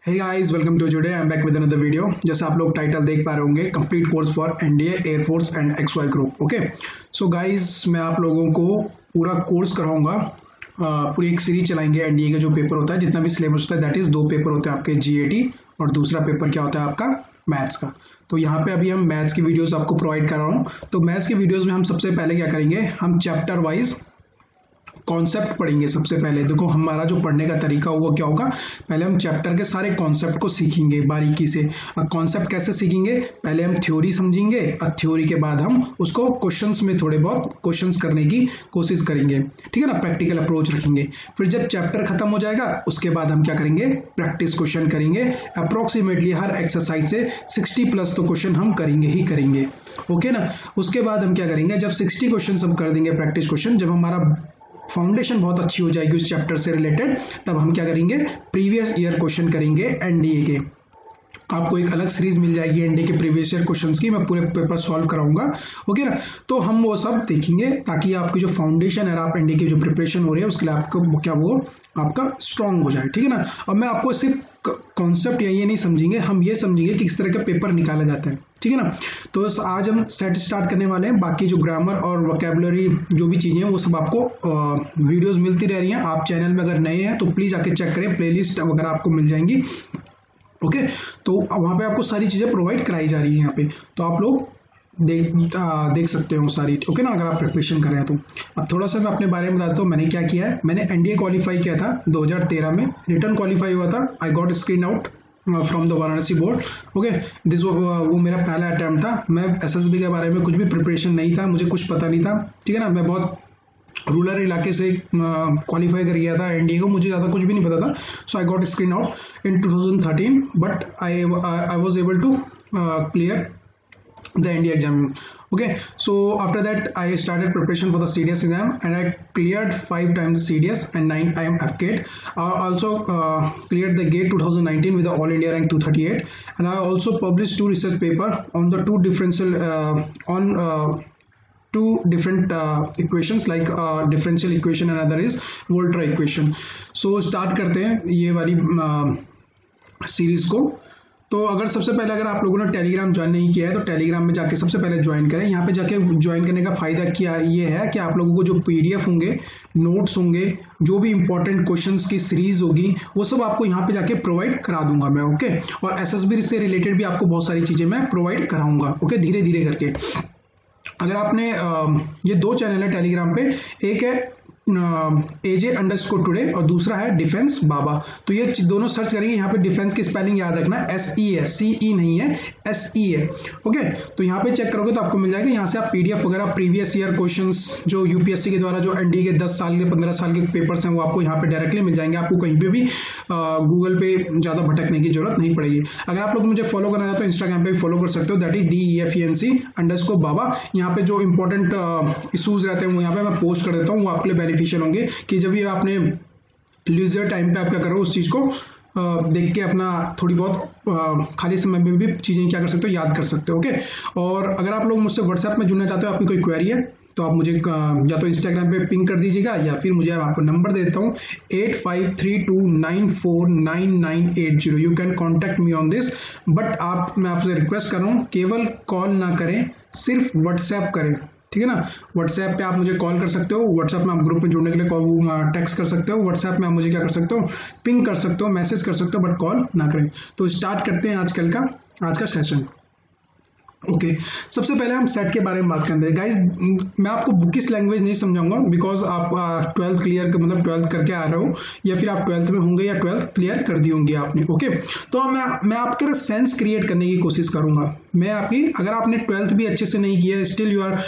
Hey guys, welcome to today. I am back with another video. जैसे आप लोग title देख पा रहे होंगे, complete course for NDA air force and XY group. Okay, so guys मैं आप लोगों को पूरा कोर्स कराऊंगा। पूरी एक सीरीज चलाएंगे। एनडीए का जो पेपर होता है, जितना भी सिलेबस होता है, दैट इज 2 पेपर होते हैं आपके, GAT और दूसरा पेपर क्या होता है आपका मैथ्स का। तो यहाँ पे अभी हम मैथ्स की वीडियोस आपको प्रोवाइड कर रहा हूँ। तो मैथ्स की वीडियोस में हम सबसे पहले क्या करेंगे, हम चैप्टर वाइज कॉन्सेप्ट पढ़ेंगे। सबसे पहले देखो, हमारा जो पढ़ने का तरीका हुआ क्या होगा, पहले हम चैप्टर के सारे कॉन्सेप्ट को सीखेंगे बारीकी से। अब कॉन्सेप्ट कैसे सीखेंगे, पहले हम थ्योरी समझेंगे और थ्योरी के बाद हम उसको क्वेश्चंस में थोड़े बहुत क्वेश्चंस करने की कोशिश करेंगे, ठीक है ना, प्रैक्टिकल अप्रोच रखेंगे। फिर जब चैप्टर खत्म हो जाएगा, उसके बाद हम क्या करेंगे, प्रैक्टिस क्वेश्चन करेंगे। अप्रोक्सीमेटली हर एक्सरसाइज से 60 प्लस तो क्वेश्चन हम करेंगे ही करेंगे, ओके ना। उसके बाद हम क्या करेंगे, जब 60 क्वेश्चन हम कर देंगे प्रैक्टिस क्वेश्चन, जब हमारा फाउंडेशन बहुत अच्छी हो जाएगी उस चैप्टर से रिलेटेड, तब हम क्या करेंगे, प्रीवियस ईयर क्वेश्चन करेंगे एनडीए के। आपको एक अलग सीरीज मिल जाएगी एनडीए के प्रीवियस ईयर क्वेश्चंस की, मैं पूरे पेपर सॉल्व कराऊंगा, ओके ना। तो हम वो सब देखेंगे ताकि आपकी जो फाउंडेशन है, आप एनडीए की जो प्रिपरेशन हो रही है उसके लिए आपको क्या वो आपका स्ट्रांग हो जाए, ठीक है ना। अब मैं आपको सिर्फ कॉन्सेप्ट ये नहीं समझेंगे, हम ये समझेंगे कि किस तरह का पेपर निकाला जाता है, ठीक है ना। तो आज हम सेट स्टार्ट करने वाले हैं। बाकी जो ग्रामर और वोकैबुलरी जो भी चीज़ें हैं वो सब आपको वीडियोस मिलती रह रही हैं। आप चैनल में अगर नए हैं तो प्लीज़ आके चेक करें, प्लेलिस्ट वगैरह आपको मिल जाएंगी, ओके। तो वहाँ पे आपको सारी चीज़ें प्रोवाइड कराई जा रही है यहाँ पे, तो आप लोग देख सकते हो सारी, ओके ना, अगर आप प्रिपरेशन कर रहे हैं तो। अब थोड़ा सा मैं अपने बारे में बताता हूँ, मैंने क्या किया है। मैंने एनडीए क्वालिफाई किया था 2013 में, रिटर्न क्वालिफाई हुआ था। आई got screen out from the Varanasi board, okay. This वो मेरा पहला अटैम्प्ट था। मैं SSB के बारे में कुछ भी प्रिपरेशन नहीं था, मुझे कुछ पता नहीं था, ठीक है ना। मैं बहुत रूरल इलाके से क्वालिफाई कर गया था एनडीए को, मुझे ज़्यादा कुछ भी नहीं पता था। So I got screen out in 2013, but I was able to clear the NDA exam. Okay, so after that I started preparation for the CDS exam and I cleared 5 times the CDS and 9 I am FGATE. I also cleared the GATE 2019 with the All India rank 238, and I also published 2 research paper on the two different equations, like differential equation and other is Volta equation. So start करते हैं ये वाली series को। तो अगर सबसे पहले अगर आप लोगों ने टेलीग्राम ज्वाइन नहीं किया है तो टेलीग्राम में जाके सबसे पहले ज्वाइन करें। यहाँ पे जाके ज्वाइन करने का फायदा क्या ये है कि आप लोगों को जो PDF होंगे, नोट्स होंगे, जो भी इंपॉर्टेंट क्वेश्चंस की सीरीज होगी, वो सब आपको यहाँ पे जाके प्रोवाइड करा दूंगा मैं, ओके। और SSB से रिलेटेड भी आपको बहुत सारी चीजें मैं प्रोवाइड कराऊंगा, ओके, धीरे धीरे करके। अगर आपने ये 2 चैनल है टेलीग्राम पे, एक है AJ_ टुडे और दूसरा है डिफेंस बाबा। तो ये दोनों सर्च करेंगे। यहाँ पे डिफेंस की स्पेलिंग याद रखना, SE है, CE नहीं है, SE है, ओके। तो यहाँ पे चेक करोगे तो आपको मिल जाएगा। यहाँ से आप PDF वगैरह प्रीवियस ईयर क्वेश्चंस जो UPSC के द्वारा जो एनडीए के 10 साल के 15 साल के पेपर्स हैं वो आपको यहाँ पे डायरेक्टली मिल जाएंगे। आपको कहीं पे भी गूगल पे ज़्यादा भटकने की जरूरत नहीं पड़ेगी। अगर आप लोग मुझे फॉलो करना चाहते हो तो इंस्टाग्राम पे भी फॉलो कर सकते हो, दैट इज DEFENC_ बाबा। यहाँ पे जो इंपॉर्टेंट इशूज रहते हैं वो यहाँ पे मैं पोस्ट कर देता हूँ, वो आपके लिए बेनिफिशियल होंगे कि जब ये आपने लीजर टाइम पे आप क्या करो, उस चीज को देख के अपना थोड़ी बहुत खाली समय में भी चीजें क्या कर सकते हो, याद कर सकते हो, ओके। और अगर आप लोग मुझसे व्हाट्सएप में जुड़ना चाहते हो, आपकी कोई क्वेरी है तो आप मुझे या तो इंस्टाग्राम पे पिंग कर दीजिएगा या फिर मुझे आपको नंबर दे देता हूँ 8532949980। You can contact me on this. But मैं आपसे रिक्वेस्ट कर रहा हूँ, केवल कॉल ना करें, सिर्फ व्हाट्सएप करें, ठीक है ना। व्हाट्सएप पे आप मुझे कॉल कर सकते हो, व्हाट्सएप में आप ग्रुप में जुड़ने के लिए टेक्स्ट कर सकते हो, व्हाट्सएप में आप मुझे क्या कर सकते हो, पिंग कर सकते हो, मैसेज कर सकते हो, बट कॉल ना करें। तो स्टार्ट करते हैं आज का सेशन, ओके। सबसे पहले हम सेट के बारे में बात करते हैं। गाइस, मैं आपको बुकिश लैंग्वेज नहीं समझाऊंगा, बिकॉज आप 12th क्लियर मतलब 12th करके आ रहे हो, या फिर आप 12th में होंगे या 12th क्लियर कर दी होंगी आपने, ओके। तो मैं आपके सेंस क्रिएट करने की कोशिश करूंगा। मैं आपकी, अगर आपने 12th भी अच्छे से नहीं किया, still you are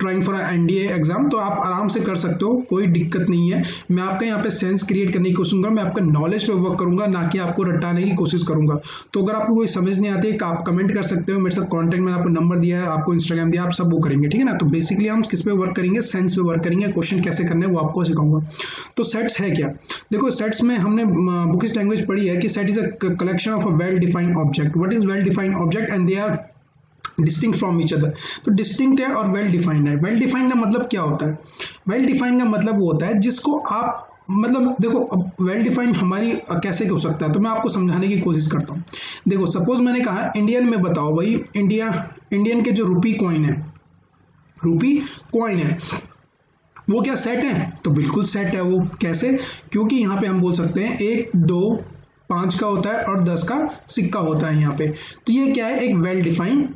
trying for NDA exam, तो आप आराम से कर सकते हो, कोई दिक्कत नहीं है। मैं आपका यहाँ पे सेंस क्रिएट करने की कोशिश करूंगा, मैं आपका नॉलेज पे वर्क करूंगा, ना कि आपको रटाने की कोशिश करूंगा। तो अगर आपको कोई समझ नहीं आती है, आप कमेंट कर सकते हो, मेरे साथ कॉन्टैक्ट में आपको नंबर दिया है, आपको इंस्टाग्राम दिया, आप सब वो करेंगे, ठीक है ना। तो बेसिकली हम किस पे वर्क करेंगे, सेंस पे वर्क करेंगे, क्वेश्चन कैसे करने हैं वो आपको सिखाऊंगा। तो सेट्स है क्या, देखो सेट्स में हमने बुकिश लैंग्वेज पढ़ी है कि set is a collection of a well defined object. What is well defined object and they are distinct from each other. तो डिस्टिंक्ट है और वेल डिफाइंड है। वेल डिफाइंड का मतलब क्या होता है, वेल डिफाइंड का मतलब वो होता है जिसको आप मतलब देखो अब वेल डिफाइंड हमारी कैसे हो सकता है, तो मैं आपको समझाने की कोशिश करता हूँ। देखो सपोज मैंने कहा इंडियन में बताओ भाई, इंडियन के जो रुपी कॉइन है वो क्या सेट है? तो बिल्कुल सेट है। वो कैसे? क्योंकि यहाँ पे हम बोल सकते हैं 1 2 5 का होता है और 10 का सिक्का होता है यहाँ पे। तो ये क्या है? एक वेल डिफाइंड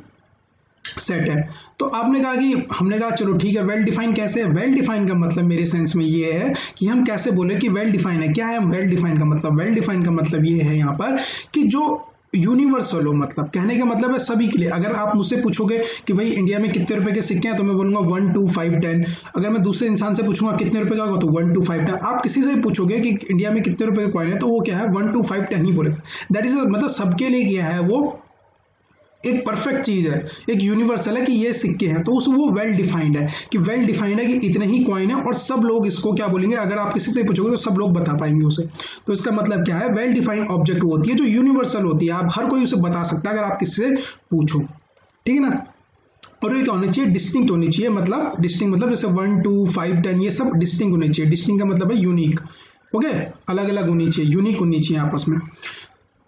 सेट है। तो आपने कहा कि हमने कहा चलो ठीक है, वेल डिफाइन कैसे है? वेल डिफाइन का मतलब मेरे सेंस में ये है कि हम कैसे बोले कि वेल डिफाइन है। क्या है वेल डिफाइन का मतलब? वेल डिफाइन का मतलब ये है यहाँ पर कि जो यूनिवर्सल हो, मतलब कहने का मतलब है सभी के लिए। अगर आप मुझसे पूछोगे कि भाई इंडिया में कितने रुपए के सिक्के हैं, तो मैं बोलूंगा 1 2 5 10। अगर मैं दूसरे इंसान से पूछूंगा कितने रुपए का होगा, तो 1 2 5 10। आप किसी से भी पूछोगे कि इंडिया में कितने रुपए का कॉइन है, तो वो क्या है? 1 2 5 10 ही बोलेगा। दैट इज मतलब सबके लिए क्या है, वो एक परफेक्ट चीज है, एक यूनिवर्सल है कि ये सिक्के हैं। तो उस वो वेल डिफाइंड है कि वेल डिफाइंड है कि इतने ही कॉइन है और सब लोग इसको क्या बोलेंगे, अगर आप किसी से पूछोगे तो सब लोग बता पाएंगे उसे। तो इसका मतलब क्या है? वेल डिफाइंड ऑब्जेक्ट होती है जो यूनिवर्सल होती है, आप हर कोई उसे बता सकता है अगर आप किसी से पूछो, ठीक है ना। और ये क्या होना चाहिए? डिस्टिंक्ट होनी चाहिए। मतलब डिस्टिंक्ट मतलब जैसे 1 2 5 10 ये सब डिस्टिंक्ट होने चाहिए। डिस्टिंक्ट का मतलब है यूनिक, ओके, अलग अलग होनी चाहिए, यूनिक होनी चाहिए आपस में।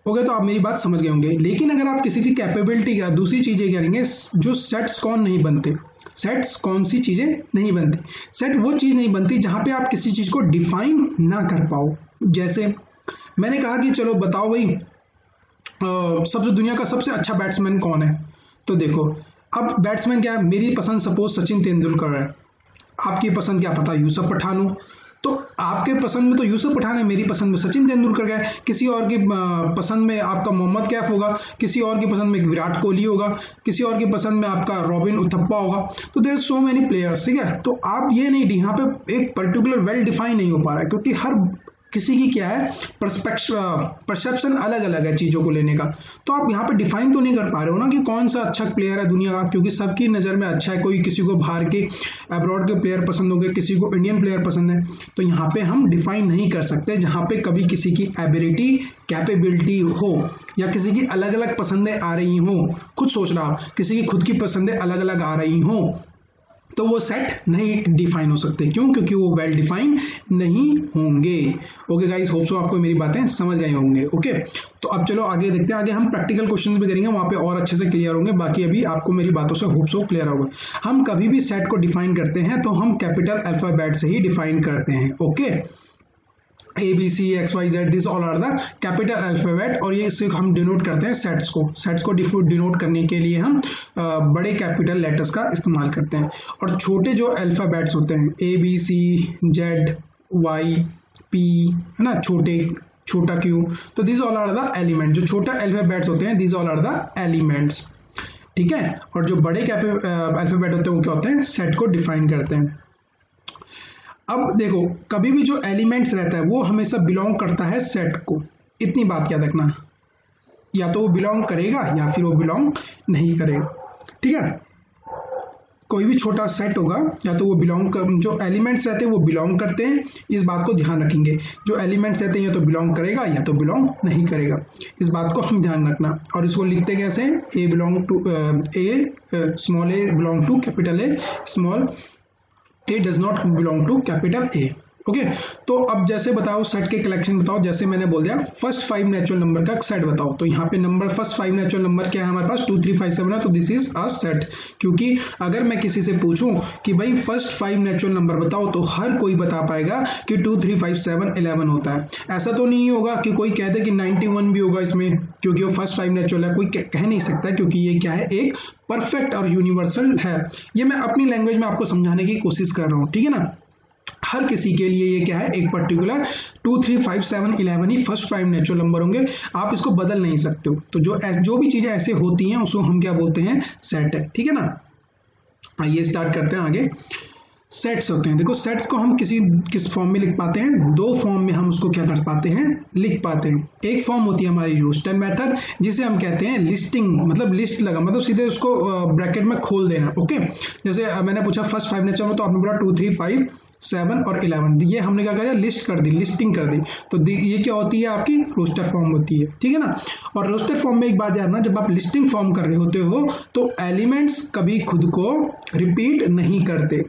ओके, तो आप मेरी बात समझ गए होंगे। लेकिन अगर आप किसी की कैपेबिलिटी या दूसरी चीजें करेंगे, जो सेट्स कौन नहीं बनते, सेट्स कौन सी चीजें नहीं बनती? सेट वो चीज नहीं बनती जहां पे आप किसी चीज को डिफाइन ना कर पाओ। जैसे मैंने कहा कि चलो बताओ भाई सबसे दुनिया का सबसे अच्छा बैट्समैन कौन है? तो देखो अब बैट्समैन क्या है, मेरी पसंद सपोज सचिन तेंदुलकर है, आपकी पसंद क्या पता यूसुफ पठान हो। तो आपके पसंद में तो यूसुफ पठान है, मेरी पसंद में सचिन तेंदुलकर है, किसी और की पसंद में आपका मोहम्मद कैफ होगा, किसी और की पसंद में विराट कोहली होगा, किसी और की पसंद में आपका रॉबिन उथप्पा होगा। तो देयर सो मेनी प्लेयर्स, ठीक है। तो आप ये नहीं, यहाँ पे एक पर्टिकुलर वेल डिफाइन नहीं हो पा रहा है, क्योंकि हर किसी की क्या है परसेप्शन अलग अलग है चीज़ों को लेने का। तो आप यहाँ पे डिफाइन तो नहीं कर पा रहे हो ना कि कौन सा अच्छा प्लेयर है दुनिया का, क्योंकि सबकी नज़र में अच्छा है। कोई किसी को बाहर के अब्रॉड के प्लेयर पसंद हो गए, किसी को इंडियन प्लेयर पसंद है। तो यहाँ पे हम डिफाइन नहीं कर सकते जहाँ पे कभी किसी की एबिलिटी कैपेबिलिटी हो या किसी की अलग अलग पसंदें आ रही हो। खुद सोच रहा हो, किसी की खुद की पसंदें अलग अलग आ रही हो, तो वो सेट नहीं डिफाइन हो सकते। क्यों? क्योंकि वो वेल डिफाइन नहीं होंगे। ओके गाइस, होप सो आपको मेरी बातें समझ गए होंगे। ओके, तो अब चलो आगे देखते हैं। आगे हम प्रैक्टिकल क्वेश्चंस भी करेंगे, वहां पे और अच्छे से क्लियर होंगे। बाकी अभी आपको मेरी बातों से होप सो क्लियर होगा। हम कभी भी सेट को डिफाइन करते हैं तो हम कैपिटल अल्फाबेट से ही डिफाइन करते हैं। Okay, A B C X Y Z this all are the capital alphabet, और ये इससे हम डिनोट करते हैं सेट्स को। सेट्स को डिनोट करने के लिए हम बड़े कैपिटल लेटर्स का इस्तेमाल करते हैं, और छोटे जो अल्फाबेट्स होते हैं A B C Z Y P, है ना, छोटा क्यू, तो this all are the element. जो छोटा अल्फाबेट्स होते हैं this all are the elements, ठीक है। और जो बड़े अल्फाबेट होते हैं वो क्या होते हैं? सेट को डिफाइन करते हैं। अब देखो, कभी भी जो एलिमेंट्स रहता है वो हमेशा बिलोंग करता है सेट को, इतनी बात याद रखना। या तो वो बिलोंग करेगा या फिर वो बिलोंग नहीं करेगा, ठीक है। कोई भी छोटा सेट होगा या तो वो जो एलिमेंट्स रहते हैं वो बिलोंग करते हैं, इस बात को ध्यान रखेंगे। जो एलिमेंट्स रहते हैं या तो बिलोंग करेगा या तो बिलोंग नहीं करेगा, इस बात को हम ध्यान रखना। और इसको लिखते कैसे हैं? A belong to small A belong to capital A, small A does not belong to capital A। Okay, तो अब जैसे बताओ सेट के कलेक्शन बताओ। जैसे मैंने बोल दिया फर्स्ट 5 नेचुरल नंबर का सेट बताओ, तो यहाँ पे नंबर फर्स्ट 5 नेचुरल नंबर क्या है हमारे पास? 2 3 5 7 है, तो दिस इज अ सेट। क्योंकि अगर मैं किसी से पूछूं कि भाई फर्स्ट 5 नेचुरल नंबर बताओ, तो हर कोई बता पाएगा कि 2 3 5 7 11 होता है। ऐसा तो नहीं होगा कि कोई कह दे कि 91 भी होगा इसमें, क्योंकि वो फर्स्ट 5 नेचुरल है, कोई कह नहीं सकता, क्योंकि ये क्या है? एक परफेक्ट और यूनिवर्सल है। ये मैं अपनी लैंग्वेज में आपको समझाने की कोशिश कर रहा हूँ, ठीक है ना। हर किसी के लिए ये क्या है? एक पर्टिकुलर 2 3 5 7 11 ही फर्स्ट 5 नेचुरल नंबर होंगे, आप इसको बदल नहीं सकते हो। तो जो भी चीजें ऐसे होती हैं उसको हम क्या बोलते हैं? सेट है, ठीक है ना। आइए स्टार्ट करते हैं आगे। सेट्स होते हैं, देखो सेट्स को हम किस फॉर्म में लिख पाते हैं? 2 फॉर्म में हम उसको क्या कर पाते हैं? लिख पाते हैं। एक फॉर्म होती है हमारी रोस्टर मेथड, जिसे हम कहते हैं लिस्टिंग, मतलब लिस्ट लगा, मतलब सीधे उसको ब्रैकेट में खोल देना। ओके, जैसे मैंने पूछा फर्स्ट 5 नेचुरल, तो आपने बोला 2 3 5 7 और 11, ये हमने क्या किया? लिस्ट कर दी, लिस्टिंग कर दी। तो ये क्या होती है? आपकी रोस्टर फॉर्म होती है, ठीक है ना। और रोस्टर फॉर्म में एक बात याद रखना, जब आप लिस्टिंग फॉर्म कर रहे होते हो तो एलिमेंट्स कभी खुद को रिपीट नहीं करते।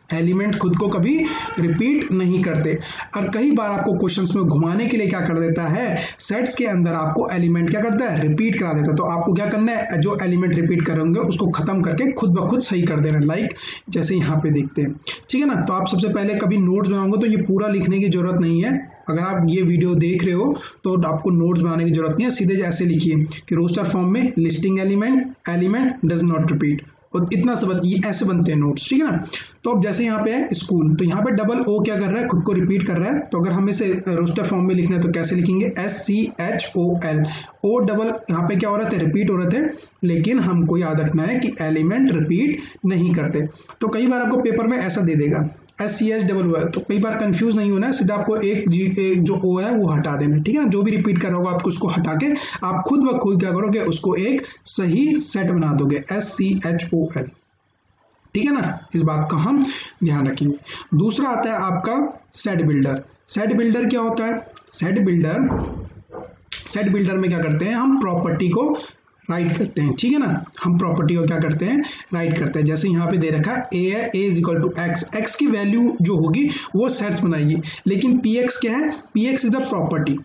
एलिमेंट खुद को कभी रिपीट नहीं करते। और कई बार आपको क्वेश्चंस में घुमाने के लिए क्या कर देता है, सेट्स के अंदर आपको एलिमेंट क्या करता है, रिपीट करा देता है। तो आपको क्या करना है, जो एलिमेंट रिपीट करेंगे उसको खत्म करके खुद ब खुद सही कर देना। लाइक जैसे यहाँ पे देखते हैं, ठीक है ना। तो आप सबसे पहले कभी नोट्स बनाओगे तो ये पूरा लिखने की जरूरत नहीं है। अगर आप ये वीडियो देख रहे हो तो आपको नोट्स बनाने की जरूरत नहीं है, सीधे ऐसे लिखिए कि रोस्टर फॉर्म में listing element does not repeat, और इतना सब ये ऐसे बनते हैं नोट्स, ठीक है ना। तो अब जैसे यहाँ पे है स्कूल, तो यहाँ पे डबल ओ क्या कर रहा है, खुद को रिपीट कर रहा है। तो अगर हमें इसे रोस्टर फॉर्म में लिखना है तो कैसे लिखेंगे, SCHOL, ओ डबल यहाँ पे क्या हो रहा था, रिपीट हो रहे थे, लेकिन हमको याद रखना है कि एलिमेंट रिपीट नहीं करते। तो कई बार आपको पेपर में ऐसा दे देगा SCHOL, तो कई बार कंफ्यूज नहीं होना है, सीधा आपको एक जो ओ है वो हटा देना, ठीक है ना। जो भी रिपीट कर रहा होगा आपको उसको हटा के आप खुद ब खुद क्या करोगे, उसको एक सही सेट बना दोगे, SCHOL, ठीक है ना। इस बात का हम ध्यान रखेंगे। दूसरा आता है आपका सेट बिल्डर। सेट बिल्डर क्या होता है, सेट बिल्डर में क्या करते हैं, हम प्रॉपर्टी को राइट करते हैं, ठीक है ना। हम प्रॉपर्टी को क्या करते हैं, राइट करते हैं। जैसे यहाँ पे दे रखा है ए है, A is equal to X, X की वैल्यू जो होगी वो सेट्स बनाएगी, लेकिन पी एक्स क्या है, P x is the property.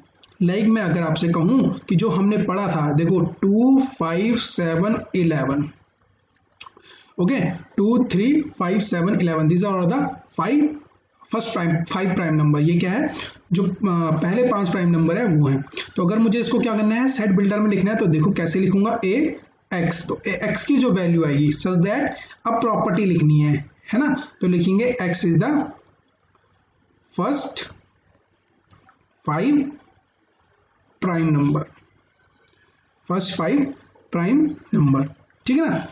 Like मैं अगर आपसे कहूँ कि जो हमने पढ़ा था, देखो 2 5 7 11, okay 2 3 5 7 11, these are the 5 prime number. ये क्या है, जो पहले 5 प्राइम नंबर है वो है। तो अगर मुझे इसको क्या करना है, सेट बिल्डर में लिखना है, तो देखो कैसे लिखूंगा, ए एक्स, तो ए एक्स की जो वैल्यू आएगी सच दैट अब प्रॉपर्टी लिखनी है ना। तो लिखेंगे x is the first 5 prime number, first 5 prime number, ठीक है ना।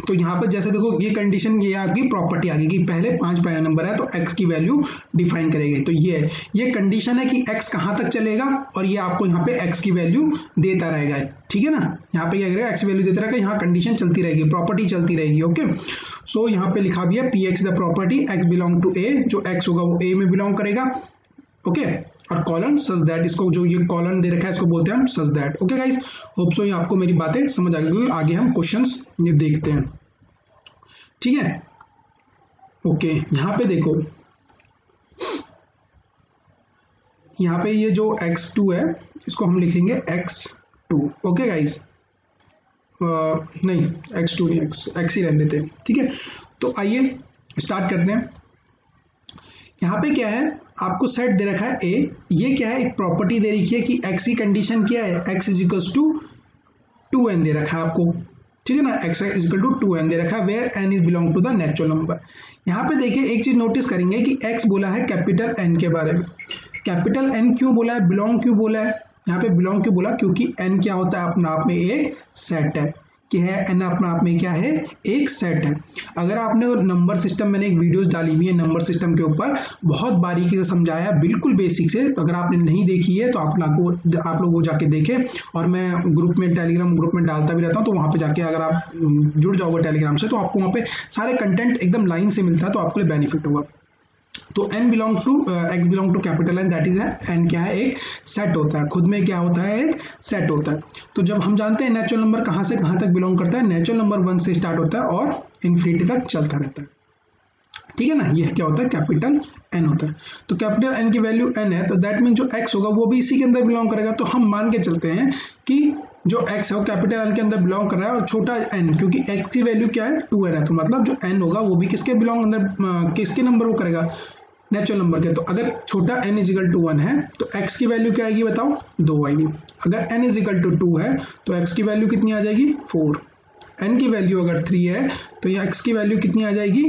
तो यहाँ पर जैसे देखो ये कंडीशन, ये आपकी प्रॉपर्टी आ गई कि पहले 5 प्राइम नंबर है तो x की वैल्यू डिफाइन करेगी। तो ये कंडीशन है कि x कहाँ तक चलेगा, और ये आपको यहाँ पे x की वैल्यू देता रहेगा, ठीक है ना। यहाँ पे क्या करेगा, x की वैल्यू देता रहेगा, यहाँ कंडीशन चलती रहेगी, प्रॉपर्टी चलती रहेगी, ओके। सो यहाँ पे लिखा भी है P X the property X belong to A, जो x होगा वो a में बिलोंग करेगा, ओके। और कॉलन सच दैट, इसको जो ये कॉलन दे रखा है इसको बोलते हैं हम such that, okay guys. Hope so ये आपको मेरी बातें समझ आ गई। आगे हम क्वेश्चंस ये देखते हैं, ठीक है, ओके। यहाँ पे देखो, यहाँ पे ये जो x2 है इसको हम लिख लेंगे x2, ओके गाइस। नहीं x2 नहीं, x ही रहने देते हैं, ठीक है। तो आइए स्टार्ट करते हैं। यहाँ पे क्या है, आपको सेट दे रखा है ए, ये क्या है, एक प्रॉपर्टी दे रखी है कि x की कंडीशन क्या है, x is equal to 2n दे रखा है आपको, ठीक है ना। x is equal to 2n दे रखा है, where n is belong to the natural number. यहाँ पे देखिए एक चीज नोटिस करेंगे कि x बोला है कैपिटल n के बारे में। कैपिटल n क्यों बोला है, बिलोंग क्यों बोला है, यहाँ पे बिलोंग क्यों बोला, क्योंकि n क्या होता है, अपने आप में एक सेट है, कि है n अपने आप में क्या है, एक सेट है। अगर आपने नंबर सिस्टम, मैंने एक वीडियोस डाली हुई है नंबर सिस्टम के ऊपर, बहुत बारीकी से समझाया, बिल्कुल बेसिक से। तो अगर आपने नहीं देखी है तो आप लोग वो जाके देखें, और मैं ग्रुप में, टेलीग्राम ग्रुप में डालता भी रहता हूँ, तो वहाँ पे जाके अगर आप जुड़ जाओगे टेलीग्राम से तो आपको वहाँ पे सारे कंटेंट एकदम लाइन से मिलता है, तो आपके लिए बेनिफिट होगा। तो n belong to x belong to capital n, that is n क्या है, एक सेट होता है, खुद में क्या होता है, एक सेट होता है। तो जब हम जानते हैं नेचुरल नंबर कहाँ से कहाँ तक बिलोंग करता है, नेचुरल नंबर 1 से स्टार्ट होता है और इन्फिनिटी तक चलता रहता है, ठीक है ना। ये क्या होता है, कैपिटल n होता है। तो कैपिटल n की वैल्यू n है, तो दैट मीन जो x होगा वो भी इसी के अंदर बिलोंग करेगा। तो हम मान के चलते हैं कि जो x है वो कैपिटल n के अंदर बिलोंग कर रहा है, और छोटा n, क्योंकि x की वैल्यू क्या है, 2n है, तो मतलब जो n होगा वो भी किसके बिलोंग अंदर, किसके नंबर वो करेगा, नेचुरल नंबर के। तो अगर छोटा n इज इक्वल टू 1 है तो x की वैल्यू क्या आएगी बताओ, 2 आएगी। अगर n इज इक्वल टू 2 है तो x की वैल्यू कितनी आ जाएगी, 4। n की वैल्यू अगर 3 है तो यहाँ x की वैल्यू कितनी आ जाएगी,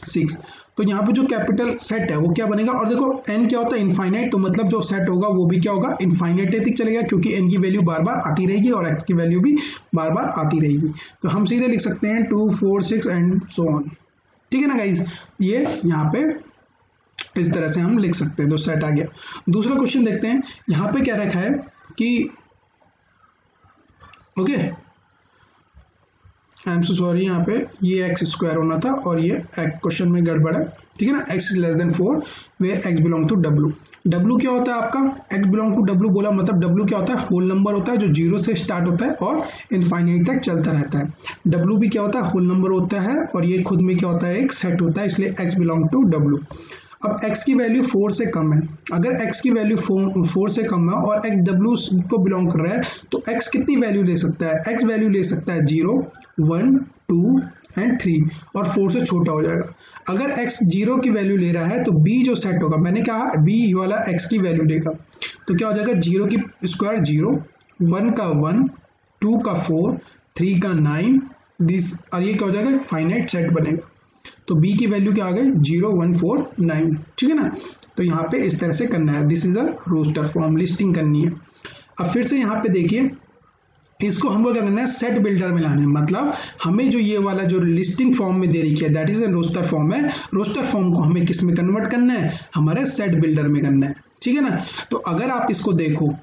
6। तो यहाँ पे जो कैपिटल सेट है वो क्या बनेगा, और देखो n क्या होता है, इनफाइनाइट, तो मतलब जो सेट होगा वो भी क्या होगा, इनफाइनाइट तक चलेगा, क्योंकि n की वैल्यू बार बार आती रहेगी और x की वैल्यू भी बार बार आती रहेगी। तो हम सीधे लिख सकते हैं 2 4 6 एंड सो ऑन, ठीक है ना गाइज। ये यहाँ पे इस तरह से हम लिख सकते हैं, तो सेट आ गया। दूसरा क्वेश्चन देखते हैं, यहाँ पे क्या रखा है कि okay, I am so sorry, यहाँ पे ये एक्स स्क्वायर होना था और ये क्वेश्चन में गड़बड़ है, ठीक है ना। X is less than 4 where X belong to W. W क्या होता है आपका, एक्स बिलोंग टू डब्ल्यू बोला मतलब डब्ल्यू क्या होता है, होल नंबर होता है जो 0 से स्टार्ट होता है और इनफाइनाइट तक चलता रहता है। डब्ल्यू भी क्या होता है, होल नंबर होता है और ये खुद में क्या होता है, एक सेट होता है, इसलिए एक्स बिलोंग टू डब्ल्यू। अब x की वैल्यू 4 से कम है, अगर x की वैल्यू 4 से कम है और x w को बिलोंग कर रहा है तो x कितनी वैल्यू ले सकता है, x वैल्यू ले सकता है 0, 1, 2 एंड 3 और 4 से छोटा हो जाएगा। अगर x 0 की वैल्यू ले रहा है तो b जो सेट होगा, मैंने कहा b वाला x की वैल्यू लेगा तो क्या हो जाएगा, 0 की स्क्वायर 0, 1 का 1, 2 का 4, 3 का 9 दिस, और ये क्या हो जाएगा, फाइनाइट सेट बनेगा। तो b की वैल्यू क्या आ गई, 0, 1, 4, 9, ठीक है ना। तो यहाँ पे इस तरह से करना है, this is a roster form, listing करनी है। अब फिर से यहाँ पे देखिए, इसको हमको क्या करना है, सेट बिल्डर में लाना है, मतलब हमें जो ये वाला जो लिस्टिंग फॉर्म में दे रही है that is a roster form है, रोस्टर फॉर्म को हमें किस में कन्वर्ट करना है, हमारे सेट बिल्डर में करना है, ठीक है ना। तो अगर आप इसको देखो,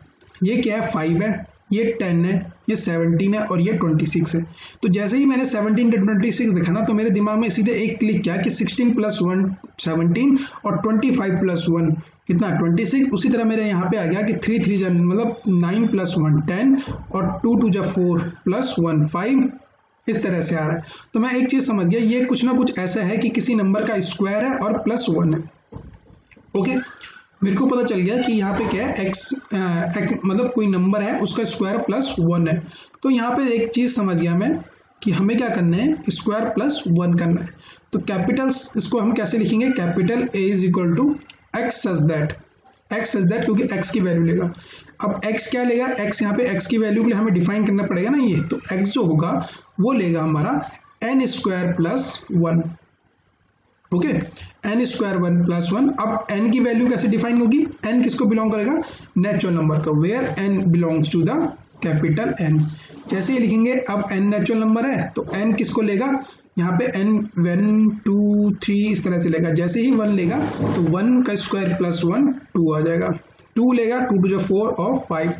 ये क्या है, 5 है, ये 10 है, ये 17 है और ये 26 है। तो जैसे ही मैंने 17 to 26 देखा ना तो मेरे दिमाग में सीधे एक क्लिक किया कि 16 + 1 17 और 25 + 1 कितना, 26। उसी तरह मेरे यहाँ पे आ गया कि 3 3 मतलब 9 + 1 10 और 2 2 4 + 1 5, इस तरह से आ रहा है। तो मैं एक चीज समझ गया, ये कुछ ना कुछ ऐसा है कि किसी नंबर का स्क्वायर है और +1 है। ओके, मेरे को पता चल गया कि यहाँ पे क्या है, मतलब कोई नंबर है उसका स्क्वायर +1 है। तो यहाँ पे एक चीज समझ गया मैं कि हमें क्या करना है, स्क्वायर +1 करना है। तो कैपिटल्स इसको हम कैसे लिखेंगे, capital A is equal to X such that, क्योंकि x की वैल्यू लेगा। अब x क्या लेगा, x यहाँ पे x की वैल्यू के लिए हमें डिफाइन करना पड़ेगा ना ये, तो x जो होगा वो लेगा हमारा n² + 1, ओके, n² 1 + 1। अब n की वैल्यू कैसे डिफाइन होगी, n किसको बिलोंग करेगा, नेचुरल नंबर का, where n belongs to the capital N। जैसे ही लिखेंगे, अब n नेचुरल नंबर है तो n किसको लेगा, यहाँ पे n 1 2 3 इस तरह से लेगा। जैसे ही 1 लेगा तो 1 का स्क्वायर +1 2 आ जाएगा, 2 लेगा 2 2 4 और 5,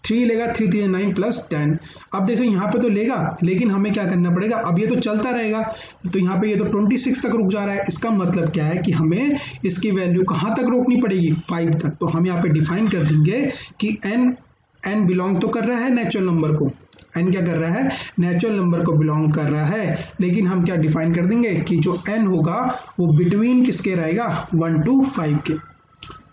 3 लेगा 3 3 9 + 10। अब देखो यहाँ पे तो लेगा लेकिन हमें क्या करना पड़ेगा, अब ये तो चलता रहेगा, तो यहाँ पे ये तो 26 तक रुक जा रहा है। इसका मतलब क्या है कि हमें इसकी वैल्यू कहाँ तक रोकनी पड़ेगी, 5 तक। तो हम यहाँ पे डिफाइन कर देंगे कि n बिलोंग तो कर रहा है नेचुरल नंबर को, n क्या कर रहा है, नेचुरल नंबर को बिलोंग कर रहा है, लेकिन हम क्या डिफाइन कर देंगे कि जो n होगा वो बिटवीन किसके रहेगा, 1 to 5 के।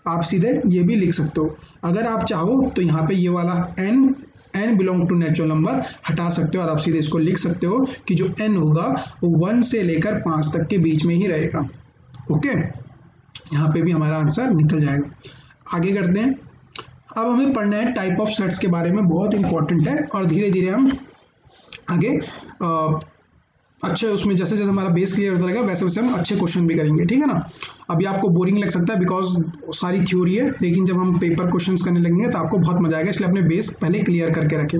आप सीधे ये भी लिख सकते हो, अगर आप चाहो तो यहाँ पे ये वाला n belong to natural number हटा सकते हो और आप सीधे इसको लिख सकते हो कि जो n होगा वो 1 से लेकर 5 तक के बीच में ही रहेगा। ओके, यहाँ पे भी हमारा आंसर निकल जाएगा। आगे करते हैं। अब हमें पढ़ना है टाइप ऑफ सेट्स के बारे में, बहुत इंपॉर्टेंट है और धीरे धीरे हम आगे अच्छे उसमें जैसे जैसे हमारा बेस क्लियर होता रहेगा वैसे वैसे हम अच्छे क्वेश्चन भी करेंगे, ठीक है ना। अभी आपको बोरिंग लग सकता है बिकॉज सारी थ्योरी है, लेकिन जब हम पेपर क्वेश्चंस करने लगेंगे तो आपको बहुत मजा आएगा, इसलिए अपने बेस पहले क्लियर करके रखें।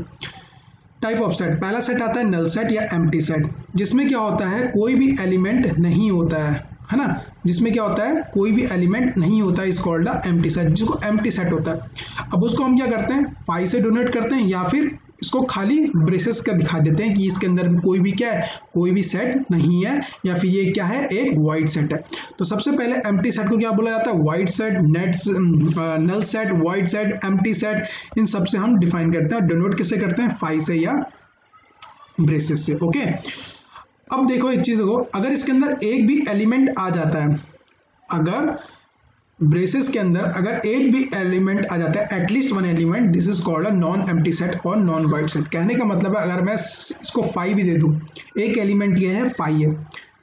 टाइप ऑफ सेट, पहला सेट आता है नल सेट या एम्प्टी सेट, जिसमें क्या होता है कोई भी एलिमेंट नहीं होता है ना, जिसमें क्या होता है कोई भी एलिमेंट नहीं होता है, इस कॉल्ड एम्प्टी सेट, जिसको एम्प्टी सेट होता है। अब उसको हम क्या करते हैं, पाई से डोनेट करते हैं या फिर इसको खाली ब्रेसेस का दिखा देते हैं कि इसके अंदर कोई भी क्या है, कोई भी सेट नहीं है, या फिर ये क्या है, एक वाइड सेट है। तो सबसे पहले एम्प्टी सेट को क्या बोला जाता है, void set, null set, void set, empty set, इन सब से हम डिफाइन करते हैं। डोनेट किससे करते हैं, फाई से या ब्रेसेस से। ओके, अब देखो एक चीज देखो, अगर इसके अंदर एक भी एलिमेंट आ जाता है, अगर ब्रेसेस के अंदर अगर एक भी एलिमेंट आ जाता है, at least one element, this is called a non empty set और नॉन वाइड सेट। कहने का मतलब है अगर मैं इसको फाई भी दे दूं, एक एलिमेंट ये है, फाई है,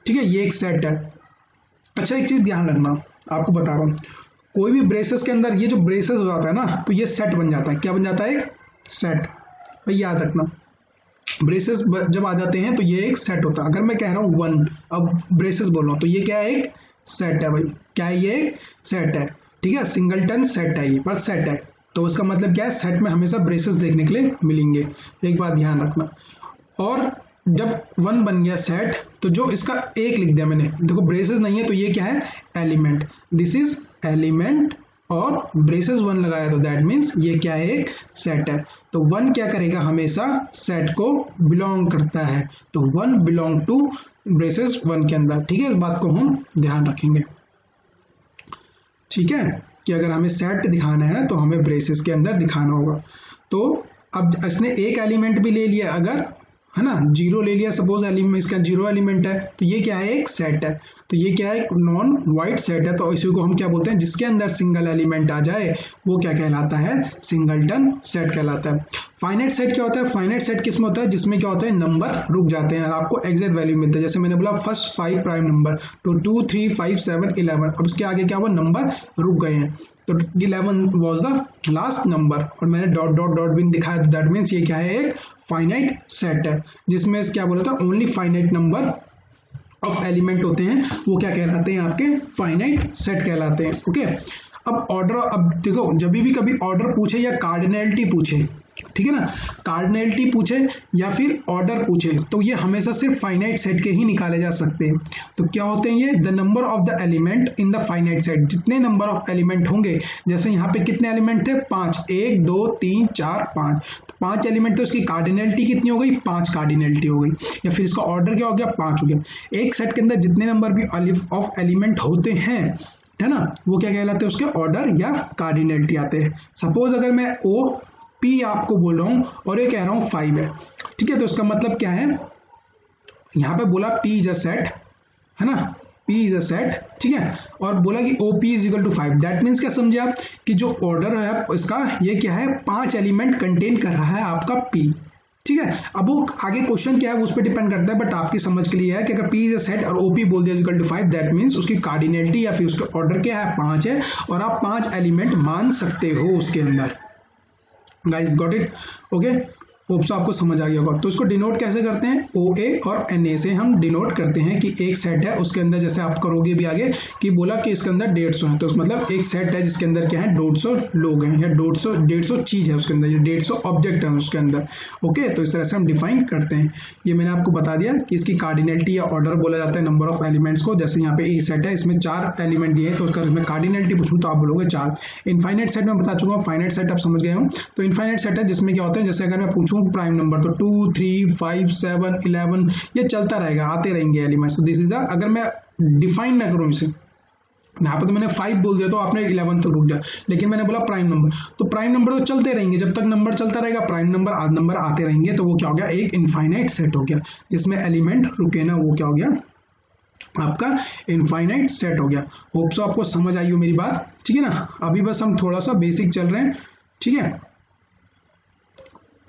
ठीक है, ये एक सेट है। अच्छा एक चीज ध्यान रखना, आपको बता रहा हूं, कोई भी ब्रेसेस के अंदर ये जो ब्रेसेस हो जाता है ना, तो ये सेट बन जाता है। क्या बन जाता है, सेट। भाई याद रखना, ब्रेसेस जब आ जाते हैं तो ये एक सेट होता है। अगर मैं कह रहा हूँ 1, अब ब्रेसेस बोल रहा हूँ, तो ये क्या है, एक सेट है। भाई क्या है, ये एक सेट है, ठीक है, सिंगलटन सेट है ये, पर सेट है। तो उसका मतलब क्या है, सेट में हमेशा ब्रेसेस देखने के लिए मिलेंगे, एक बात ध्यान रखना। और जब 1 बन गया सेट, तो जो इसका एक लिख दिया मैंने, देखो ब्रेसेस नहीं है तो ये क्या है, एलिमेंट, दिस इज एलिमेंट और ब्रेसेस 1 लगाया तो दैट मीन्स ये क्या है, एक सेट है। तो 1 क्या करेगा, हमेशा सेट को बिलोंग करता है, तो 1 बिलोंग टू ब्रेसेस 1 के अंदर। ठीक है, इस बात को हम ध्यान रखेंगे। ठीक है, कि अगर हमें सेट दिखाना है तो हमें ब्रेसेस के अंदर दिखाना होगा। तो अब इसने एक एलिमेंट भी ले लिया, अगर है ना 0 ले लिया, सपोज एलिमेंट इसका 0 एलिमेंट है, तो ये क्या है, एक सेट है। तो ये क्या है, एक नॉन वाइड सेट है। तो इसी को हम क्या बोलते हैं, जिसके अंदर सिंगल एलिमेंट आ जाए वो क्या कहलाता है, सिंगलटन सेट कहलाता है। फाइनाइट सेट क्या होता है, फाइनाइट सेट किसमें होता है, जिसमें क्या होता है, नंबर रुक जाते हैं और आपको एग्जैक्ट वैल्यू मिलता है। जैसे मैंने बोला फर्स्ट 5 प्राइम नंबर, तो 2 3 5 7 11, अब इसके आगे क्या हुआ, नंबर रुक गए हैं, तो 11 वॉज द लास्ट नंबर, और मैंने डॉट डॉट डॉट भी दिखाया, तो दैट मीन्स ये क्या है, एक फाइनाइट सेट है, जिसमें क्या बोला था, only finite number of element होते हैं, वो क्या कहलाते हैं, आपके फाइनाइट सेट कहलाते हैं। ओके, अब ऑर्डर, अब देखो जब भी कभी ऑर्डर पूछे या कार्डिनैलिटी पूछे, ठीक है ना, कार्डिनैलिटी पूछे या फिर ऑर्डर पूछे, तो ये हमेशा सिर्फ फाइनाइट सेट के ही निकाले जा सकते हैं। तो क्या होते हैं ये, the number of the element in the finite set, जितने नंबर ऑफ एलिमेंट होंगे, जैसे यहाँ पे कितने एलिमेंट थे, 5, 1 2 3 4 5, तो 5 एलिमेंट, तो इसकी कार्डिनैलिटी कितनी हो गई, 5 कार्डिनैलिटी हो गई, या फिर इसका ऑर्डर क्या हो गया, 5 हो गया। एक सेट के अंदर जितने नंबर भी ऑफ एलिमेंट होते हैं, है ना, वो क्या कहलाते हैं, उसके ऑर्डर या कार्डिनैलिटी आते हैं। सपोज अगर मैं ओ पी आपको बोल रहा हूं और ये कह रहा हूं 5 है, ठीक है, तो इसका मतलब क्या है, यहां पे बोला P इज अ सेट, है ना, P इज अ सेट, ठीक है, और बोला कि OP is equal to 5, that means क्या समझे आप, कि जो ऑर्डर है इसका ये क्या है, 5 एलिमेंट कंटेन कर रहा है आपका P। ठीक है, अब वो आगे क्वेश्चन क्या है उस पर डिपेंड करता है, बट आपकी समझ के लिए है कि अगर P इज अ सेट और OP बोल दिया इक्वल टू 5, दैट मीन्स उसकी कार्डिनैलिटी या फिर उसके ऑर्डर क्या है, 5 है, और आप 5 एलिमेंट मान सकते हो उसके अंदर। Guys got it, okay, hope so आपको समझ आ गया होगा। तो इसको डिनोट कैसे करते हैं, OA और NA से हम डिनोट करते हैं कि एक सेट है, उसके अंदर जैसे आप करोगे भी आगे कि बोला कि इसके अंदर 150 है, तो मतलब एक सेट है जिसके अंदर क्या है, 150 लोग हैं या 150 चीज है उसके अंदर, या 150 ऑब्जेक्ट है उसके अंदर। ओके, तो इस तरह से हम डिफाइन करते हैं। ये मैंने आपको बता दिया कि इसकी कार्डिनैलिटी या ऑर्डर बोला जाता है नंबर ऑफ एलिमेंट्स को। जैसे यहाँ पे एक सेट है, इसमें 4 एलिमेंट दिए हैं, तो उसका इसमें कार्डिनैलिटी पूछूं तो आप बोलोगे 4। इनफाइनाइट सेट में बता चुका, फाइनाइट सेट आप समझ गए हो। तो इनफाइनाइट सेट है जिसमें क्या होता है, जैसे अगर मैं पूछूं प्राइम नंबर, तो 2 3 5 7 11 ये चलता रहेगा, आते रहेंगे एलिमेंट्स। तो दिस इज अगर मैं डिफाइन ना करूं इसे, यहाँ पे तो मैंने 5 बोल दिया तो आपने 11 तक रुक गया, लेकिन मैंने बोला प्राइम नंबर, तो प्राइम नंबर तो चलते रहेंगे, जब तक नंबर चलता रहेगा प्राइम नंबर आध नंबर आते रहेंगे, तो वो क्या हो गया, एक इनफाइनाइट सेट हो गया, जिसमें एलिमेंट रुके ना, वो क्या हो गया, आपका इनफाइनाइट सेट हो गया। होप सो आपको समझ आई हो मेरी बात, ठीक है ना। अभी बस हम थोड़ा सा बेसिक चल रहे हैं, ठीक है,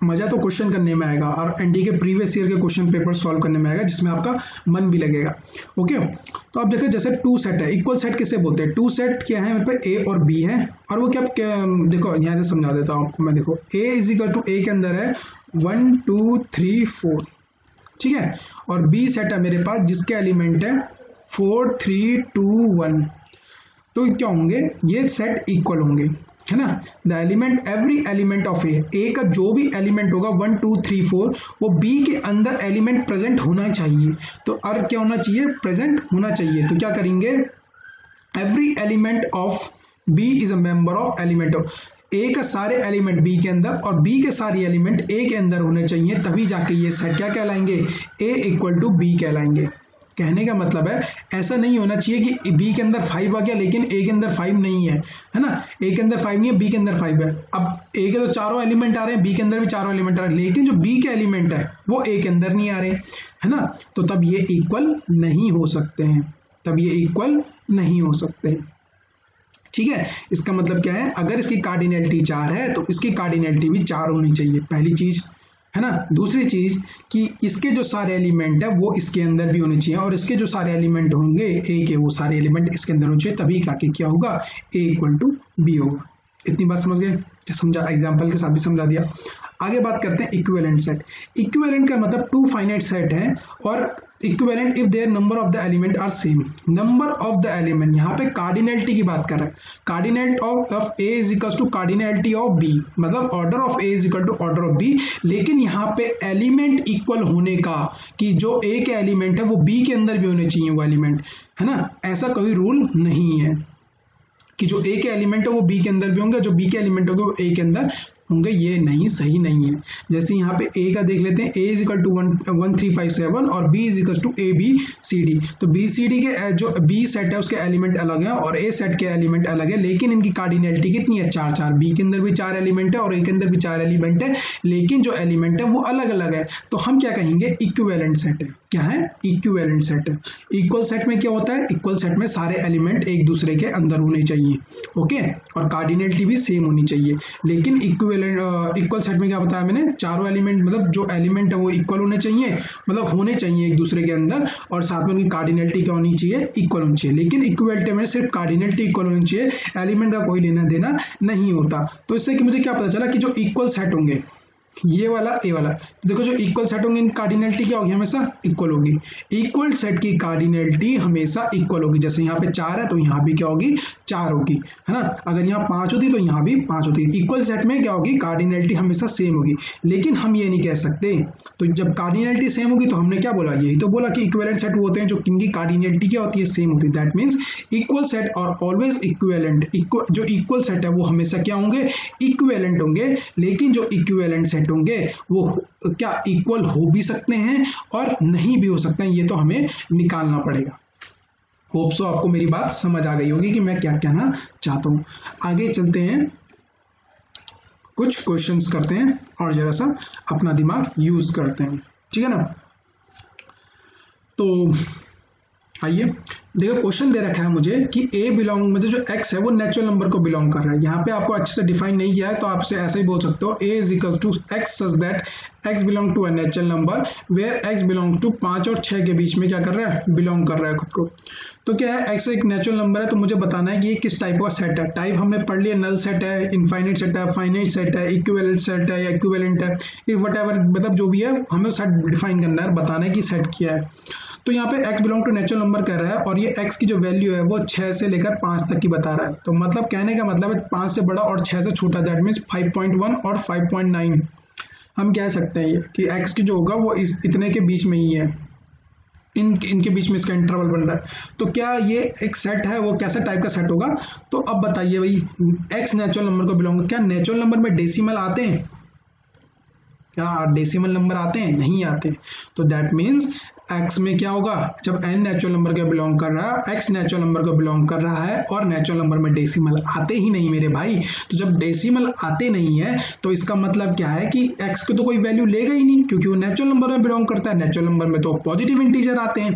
मजा तो क्वेश्चन करने में आएगा और एनडी के प्रीवियस ईयर के क्वेश्चन पेपर सॉल्व करने में आएगा, जिसमें आपका मन भी लगेगा। ओके, तो आप देखो जैसे 2 सेट है, इक्वल सेट किसे बोलते हैं, 2 सेट क्या है मेरे पे, A और B है, और वो क्या देखो यहाँ से समझा देता हूँ आपको मैं। देखो A is equal to A के अंदर है 1 2 3 4, ठीक है, और B सेट है मेरे पास जिसके एलिमेंट है 4 3 2 1, तो क्या होंगे, ये सेट इक्वल होंगे, है ना। The element every element of A का जो भी एलिमेंट होगा 1 2 3 4 वो बी के अंदर एलिमेंट प्रेजेंट होना चाहिए। तो और क्या होना चाहिए, प्रेजेंट होना चाहिए। तो क्या करेंगे, every element of B is a member of element of A का सारे एलिमेंट बी के अंदर और बी के सारे एलिमेंट ए के अंदर होने चाहिए, तभी जाके ये सेट क्या कहलाएंगे, ए इक्वल टू बी कहलाएंगे। कहने का मतलब है ऐसा नहीं होना चाहिए कि बी के अंदर 5 आ गया लेकिन ए के अंदर 5 नहीं है ना, ए के अंदर 5 नहीं है, बी के अंदर 5 है। अब ए के तो चारों एलिमेंट आ रहे हैं, बी के अंदर भी चारों एलिमेंट आ रहे हैं, लेकिन जो बी के एलिमेंट है वो ए के अंदर नहीं आ रहे, है ना, तो तब ये इक्वल नहीं हो सकते हैं, तब ये इक्वल नहीं हो सकते हैं, ठीक है। इसका मतलब क्या है, अगर इसकी कार्डिनैलिटी 4 है तो इसकी कार्डिनैलिटी भी 4 होनी चाहिए, पहली चीज, है ना। दूसरी चीज कि इसके जो सारे एलिमेंट है वो इसके अंदर भी होने चाहिए, और इसके जो सारे एलिमेंट होंगे ए के वो सारे एलिमेंट इसके अंदर होने चाहिए, तभी जाके क्या होगा, ए इक्वल टू बी होगा। इतनी बात समझ गए, समझा, एग्जाम्पल के साथ भी समझा दिया। आगे बात करते हैं इक्विवेलेंट सेट। इक्विवेलेंट का मतलब 2 फाइनाइट सेट है और equivalent if their number of the element are same. Number of the element, यहाँ पे कार्डिनैलिटी की बात कर रहा है, cardinality of A is equal to cardinality of B, मतलब order of A is equal to order of B, लेकिन यहाँ पे एलिमेंट इक्वल होने का, कि जो ए के एलिमेंट है वो बी के अंदर भी होने चाहिए वो एलिमेंट, है ना, ऐसा कोई रूल नहीं है, कि जो ए के एलिमेंट है वो बी के अंदर भी होंगे, जो बी के एलिमेंट होंगे वो ए के अंदर होंगे, ये नहीं, सही नहीं है। जैसे यहाँ पे ए का देख लेते हैं, ए इज इक्वल टू 1357 और B is equal to A B C D. तो बी सी डी के जो बी सेट है उसके एलिमेंट अलग है और ए सेट के एलिमेंट अलग है, लेकिन इनकी कार्डिनैलिटी कितनी है, 4 4। बी के अंदर भी 4 एलिमेंट है और ए के अंदर भी 4 एलिमेंट है, लेकिन जो एलिमेंट है वो अलग अलग है। तो हम क्या कहेंगे, इक्विवेलेंट सेट है। क्या है, इक्विवेलेंट सेट है। इक्वल सेट में क्या होता है, इक्वल सेट में सारे एलिमेंट एक दूसरे के अंदर होने चाहिए, ओके, और कार्डिनैलिटी भी सेम होनी चाहिए। लेकिन इक्वल सेट में क्या बताया मैंने, चारों एलिमेंट मतलब जो एलिमेंट है वो इक्वल होने चाहिए, मतलब होने चाहिए एक दूसरे के अंदर, और साथ में उनकी कार्डिनैलिटी क्या होनी चाहिए, इक्वल होनी चाहिए। लेकिन इक्विवेलेंट में सिर्फ कार्डिनैलिटी इक्वल होनी चाहिए, एलिमेंट का कोई लेना देना नहीं होता। तो इससे कि मुझे क्या पता चला कि जो इक्वल सेट होंगे, ये वाला ए वाला, तो देखो जो इक्वल सेट होंगे इनकी कार्डिनैलिटी क्या होगी, हमेशा इक्वल होगी। इक्वल सेट की कार्डिनैलिटी हमेशा इक्वल होगी। जैसे यहाँ पे 4 है तो यहाँ भी क्या होगी, 4 होगी, है ना। अगर यहाँ 5 होती तो यहाँ भी 5 होती। इक्वल सेट में क्या होगी, कार्डिनैलिटी हमेशा सेम होगी। लेकिन हम ये नहीं कह सकते, तो जब कार्डिनैलिटी सेम होगी तो हमने क्या बोला, यही तो बोला कि इक्विवेलेंट सेट होते हैं जो इनकी कार्डिनैलिटी क्या होती है, सेम होती है। दैट मीन्स इक्वल सेट और ऑलवेज इक्विवेलेंट। जो इक्वल सेट है वो हमेशा क्या होंगे, इक्विवेलेंट होंगे। लेकिन जो इक्विवेलेंट सेट होंगे वो क्या इक्वल हो भी सकते हैं और नहीं भी हो सकते हैं, ये तो हमें निकालना पड़ेगा। होप सो आपको मेरी बात समझ आ गई होगी कि मैं क्या कहना चाहता हूं। आगे चलते हैं, कुछ क्वेश्चंस करते हैं और जरा सा अपना दिमाग यूज करते हैं, ठीक है ना। तो आइए देखो, क्वेश्चन दे रखा है मुझे कि ए बिलोंग, मतलब जो एक्स है वो नेचुरल नंबर को बिलोंग कर रहा है। यहाँ पे आपको अच्छे से डिफाइन नहीं किया है तो आपसे ऐसे ही बोल सकते हो, A is equal to X such that X belong to a natural number where X belong to 5 और 6 के बीच में क्या कर रहा है, बिलोंग कर रहा है खुद को। तो क्या है, एक्स एक नेचुरल नंबर है, तो मुझे बताना है कि ये किस टाइप का सेट है। टाइप हमने पढ़ लिया, नल सेट है, इनफाइनाइट सेट है, फाइनाइट सेट है, इक्विवेलेंट सेट है या इक्विवेलेंट है, व्हाटएवर, मतलब जो भी है हमें सेट डिफाइन करना है, बताना है कि सेट क्या है। तो यहाँ पे x belong to natural number कह रहा है और ये x की जो वैल्यू है वो 6 से लेकर 5 तक की बता रहा है। तो मतलब कहने का मतलब है 5 से बड़ा और 6 से छोटा, दैट मीन्स 5.1 और 5.9। हम कह सकते हैं कि x की जो होगा वो इस इतने के बीच में ही है, इनके बीच में इसका इंटरवल बन रहा है। तो क्या ये एक सेट है, वो कैसा टाइप का सेट होगा। तो अब बताइए भाई, x नेचुरल नंबर को बिलोंग, क्या नेचुरल नंबर में डेसिमल आते हैं, क्या डेसिमल नंबर आते हैं, नहीं आते। तो दैट मीन्स x में क्या होगा, जब n नेचुरल नंबर के बिलोंग कर रहा है, x नेचुरल नंबर को बिलोंग कर रहा है और नेचुरल नंबर में डेसिमल आते ही नहीं मेरे भाई। तो जब डेसिमल आते नहीं है तो इसका मतलब क्या है कि x को तो कोई वैल्यू लेगा ही नहीं, क्योंकि वो नेचुरल नंबर में बिलोंग करता है। नेचुरल नंबर में तो पॉजिटिव इंटीजर आते हैं।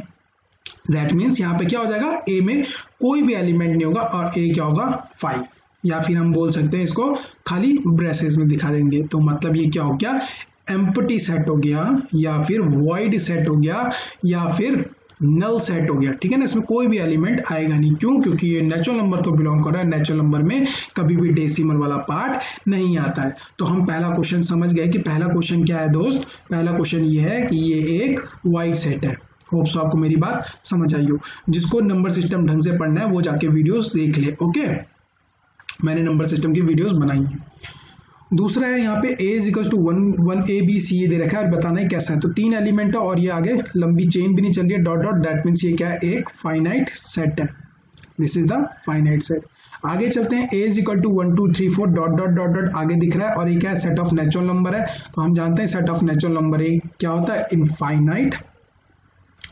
दैट मीन्स यहाँ पे क्या हो जाएगा, a में कोई भी एलिमेंट नहीं होगा और a क्या होगा, 5, या फिर हम बोल सकते हैं इसको खाली ब्रेसेस में दिखा देंगे। तो मतलब ये क्या हो गया, एम्प्टी सेट हो गया, या फिर वॉइड सेट हो गया, या फिर नल सेट हो गया, ठीक है ना। इसमें कोई भी एलिमेंट आएगा नहीं, क्यों, क्योंकि ये नेचुरल नंबर को बिलोंग कर रहा है। नेचुरल नंबर में कभी भी डेसिमल वाला पार्ट नहीं आता है। तो हम पहला क्वेश्चन समझ गए कि पहला क्वेश्चन क्या है दोस्त, पहला क्वेश्चन ये है कि ये एक वाइड सेट है। होप सो आपको मेरी बात समझ आई हो। जिसको नंबर सिस्टम ढंग से पढ़ना है वो जाके वीडियोस देख ले, ओके, मैंने नंबर सिस्टम की वीडियोस बनाई है। दूसरा है यहाँ पे a is equal to 1 a b c ये दे रखा है और बताना है कैसा है। तो 3 एलिमेंट है और ये आगे लंबी चेन भी नहीं चल रही है, डॉट डॉट, दैट मीन्स ये क्या है, एक फाइनाइट सेट है। This is the finite set. आगे चलते हैं, a is equal to 1 2 3 4 dot dot dot dot आगे दिख रहा है और ये क्या है, सेट ऑफ नेचुरल नंबर है। तो हम जानते हैं सेट ऑफ नेचुरल नंबर एक क्या होता है, इनफाइनाइट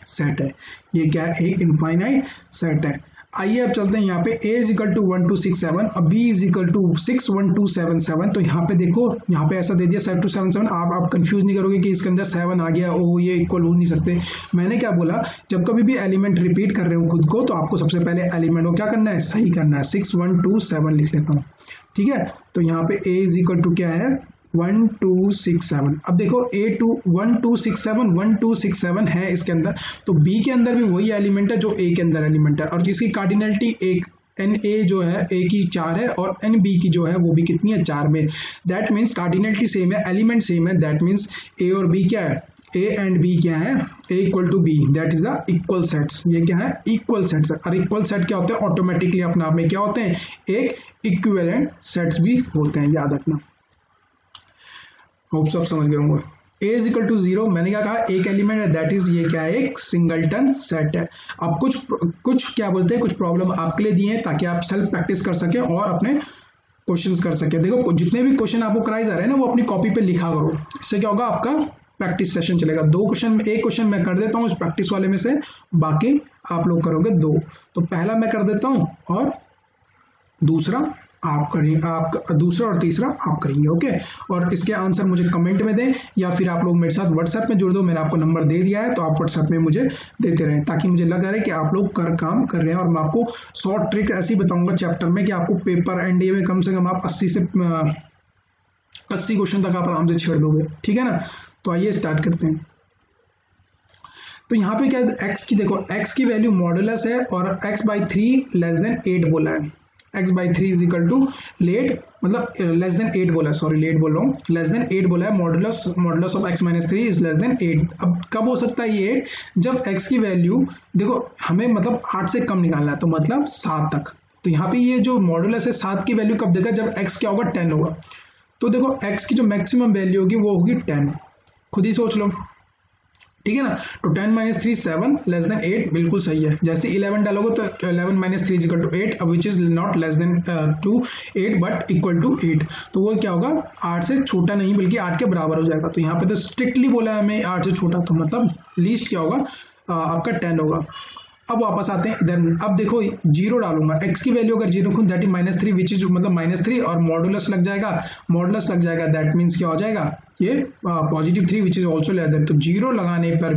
सेट है। ये क्या है, एक इनफाइनाइट सेट है। आइए अब चलते हैं यहाँ पे, a इज इक्वल टू 1 2 6 7 और b इज इक्वल टू 6 1 2 7 7। तो यहाँ पे देखो, यहाँ पे ऐसा दे दिया 7 2 7 7। आप कंफ्यूज नहीं करोगे कि इसके अंदर 7 आ गया, ओ ये इक्वल हो नहीं सकते। मैंने क्या बोला, जब कभी भी एलिमेंट रिपीट कर रहे हो खुद को तो आपको सबसे पहले एलिमेंट को क्या करना है, सही करना है। 6 1 2 7 लिख लेता हूँ, ठीक है। तो यहाँ पे a इज इक्वल टू क्या है, 1 2 6 7। अब देखो A2 1 2 6 7 1 2 6 7 है इसके अंदर, तो B के अंदर भी वही एलिमेंट है जो A के अंदर एलिमेंट है, और जिसकी कार्डिनैलिटी एक NA जो है A की 4 है और NB की जो है वो भी कितनी है, 4 में। दैट मीन्स कार्डिनैलिटी सेम है, एलिमेंट सेम है। दैट मीन्स A और B क्या है, A एंड B क्या है, A equal to B, that is the equal sets. ये क्या है, इक्वल सेट्स। और इक्वल सेट क्या होते हैं, ऑटोमेटिकली अपने आप में क्या होते हैं, एक इक्विवेलेंट सेट्स भी होते हैं, याद रखना। होप सब समझ गए होंगे। ए इज इक्वल टू 0, मैंने क्या कहा, एक एलिमेंट है, दैट इज ये क्या है, एक सिंगलटन सेट है। अब कुछ क्या बोलते हैं, कुछ प्रॉब्लम आपके लिए दिए हैं ताकि आप सेल्फ प्रैक्टिस कर सके और अपने क्वेश्चंस कर सके। देखो जितने भी क्वेश्चन आपको कराए जा रहे हैं ना, वो अपनी कॉपी पे लिखा करो, इससे क्या होगा, आपका प्रैक्टिस सेशन चलेगा। एक क्वेश्चन मैं कर देता हूँ इस प्रैक्टिस वाले में से, बाकी आप लोग करोगे 2। तो पहला मैं कर देता हूँ और दूसरा आप करेंगे, दूसरा और तीसरा आप करेंगे, ओके। और इसके आंसर मुझे कमेंट में दें या फिर आप लोग मेरे साथ व्हाट्सएप में जुड़ दो, मैंने आपको नंबर दे दिया है, तो आप व्हाट्सएप में मुझे देते रहें ताकि मुझे लगा रहे कि आप लोग काम कर रहे हैं। और मैं आपको शॉर्ट ट्रिक ऐसी बताऊंगा चैप्टर में कि आपको पेपर एनडीए में कम से कम आप 80 क्वेश्चन तक आप आराम से छेड़ दोगे, ठीक है ना। तो आइए स्टार्ट करते हैं। तो यहाँ पे क्या है, एक्स की देखो, एक्स की वैल्यू मॉडुलस है और x/3 लेस देन 8 बोला है। x/3 is equal to let, मतलब लेस देन 8 बोला है, सॉरी लेट बोल रहा हूँ, लेस देन 8 बोला है। Modulus of x-3 is less than 8। अब कब हो सकता है ये 8, जब x की वैल्यू देखो हमें मतलब 8 से कम निकालना है, तो मतलब 7 तक। तो यहाँ पे ये जो मॉडुलस है 7 की वैल्यू कब देगा, जब x क्या होगा, 10 होगा। तो देखो x की जो मैक्सिमम वैल्यू होगी वो होगी 10, खुद ही सोच लो, ठीक है ना। तो 10 - 3 7 लेस देन 8, बिल्कुल सही है। जैसे 11 डालोगे तो 11 - 3 इज इक्वल टू 8, अब which is not less than to 8 but equal to 8। तो वो क्या होगा, 8 से छोटा नहीं बल्कि 8 के बराबर हो जाएगा। तो यहाँ पे तो स्ट्रिक्टली बोला है हमें 8 से छोटा, तो मतलब लीस्ट क्या होगा, आपका 10 होगा। अब वापस आते हैं इधर, अब देखो 0 डालूंगा, x की वैल्यू अगर 0 रखूं दैट इज -3, विच इज मतलब -3 और मॉडुलस लग जाएगा, दैट मीन्स क्या हो जाएगा, ये +3 which is also less than. तो 0 लगाने पर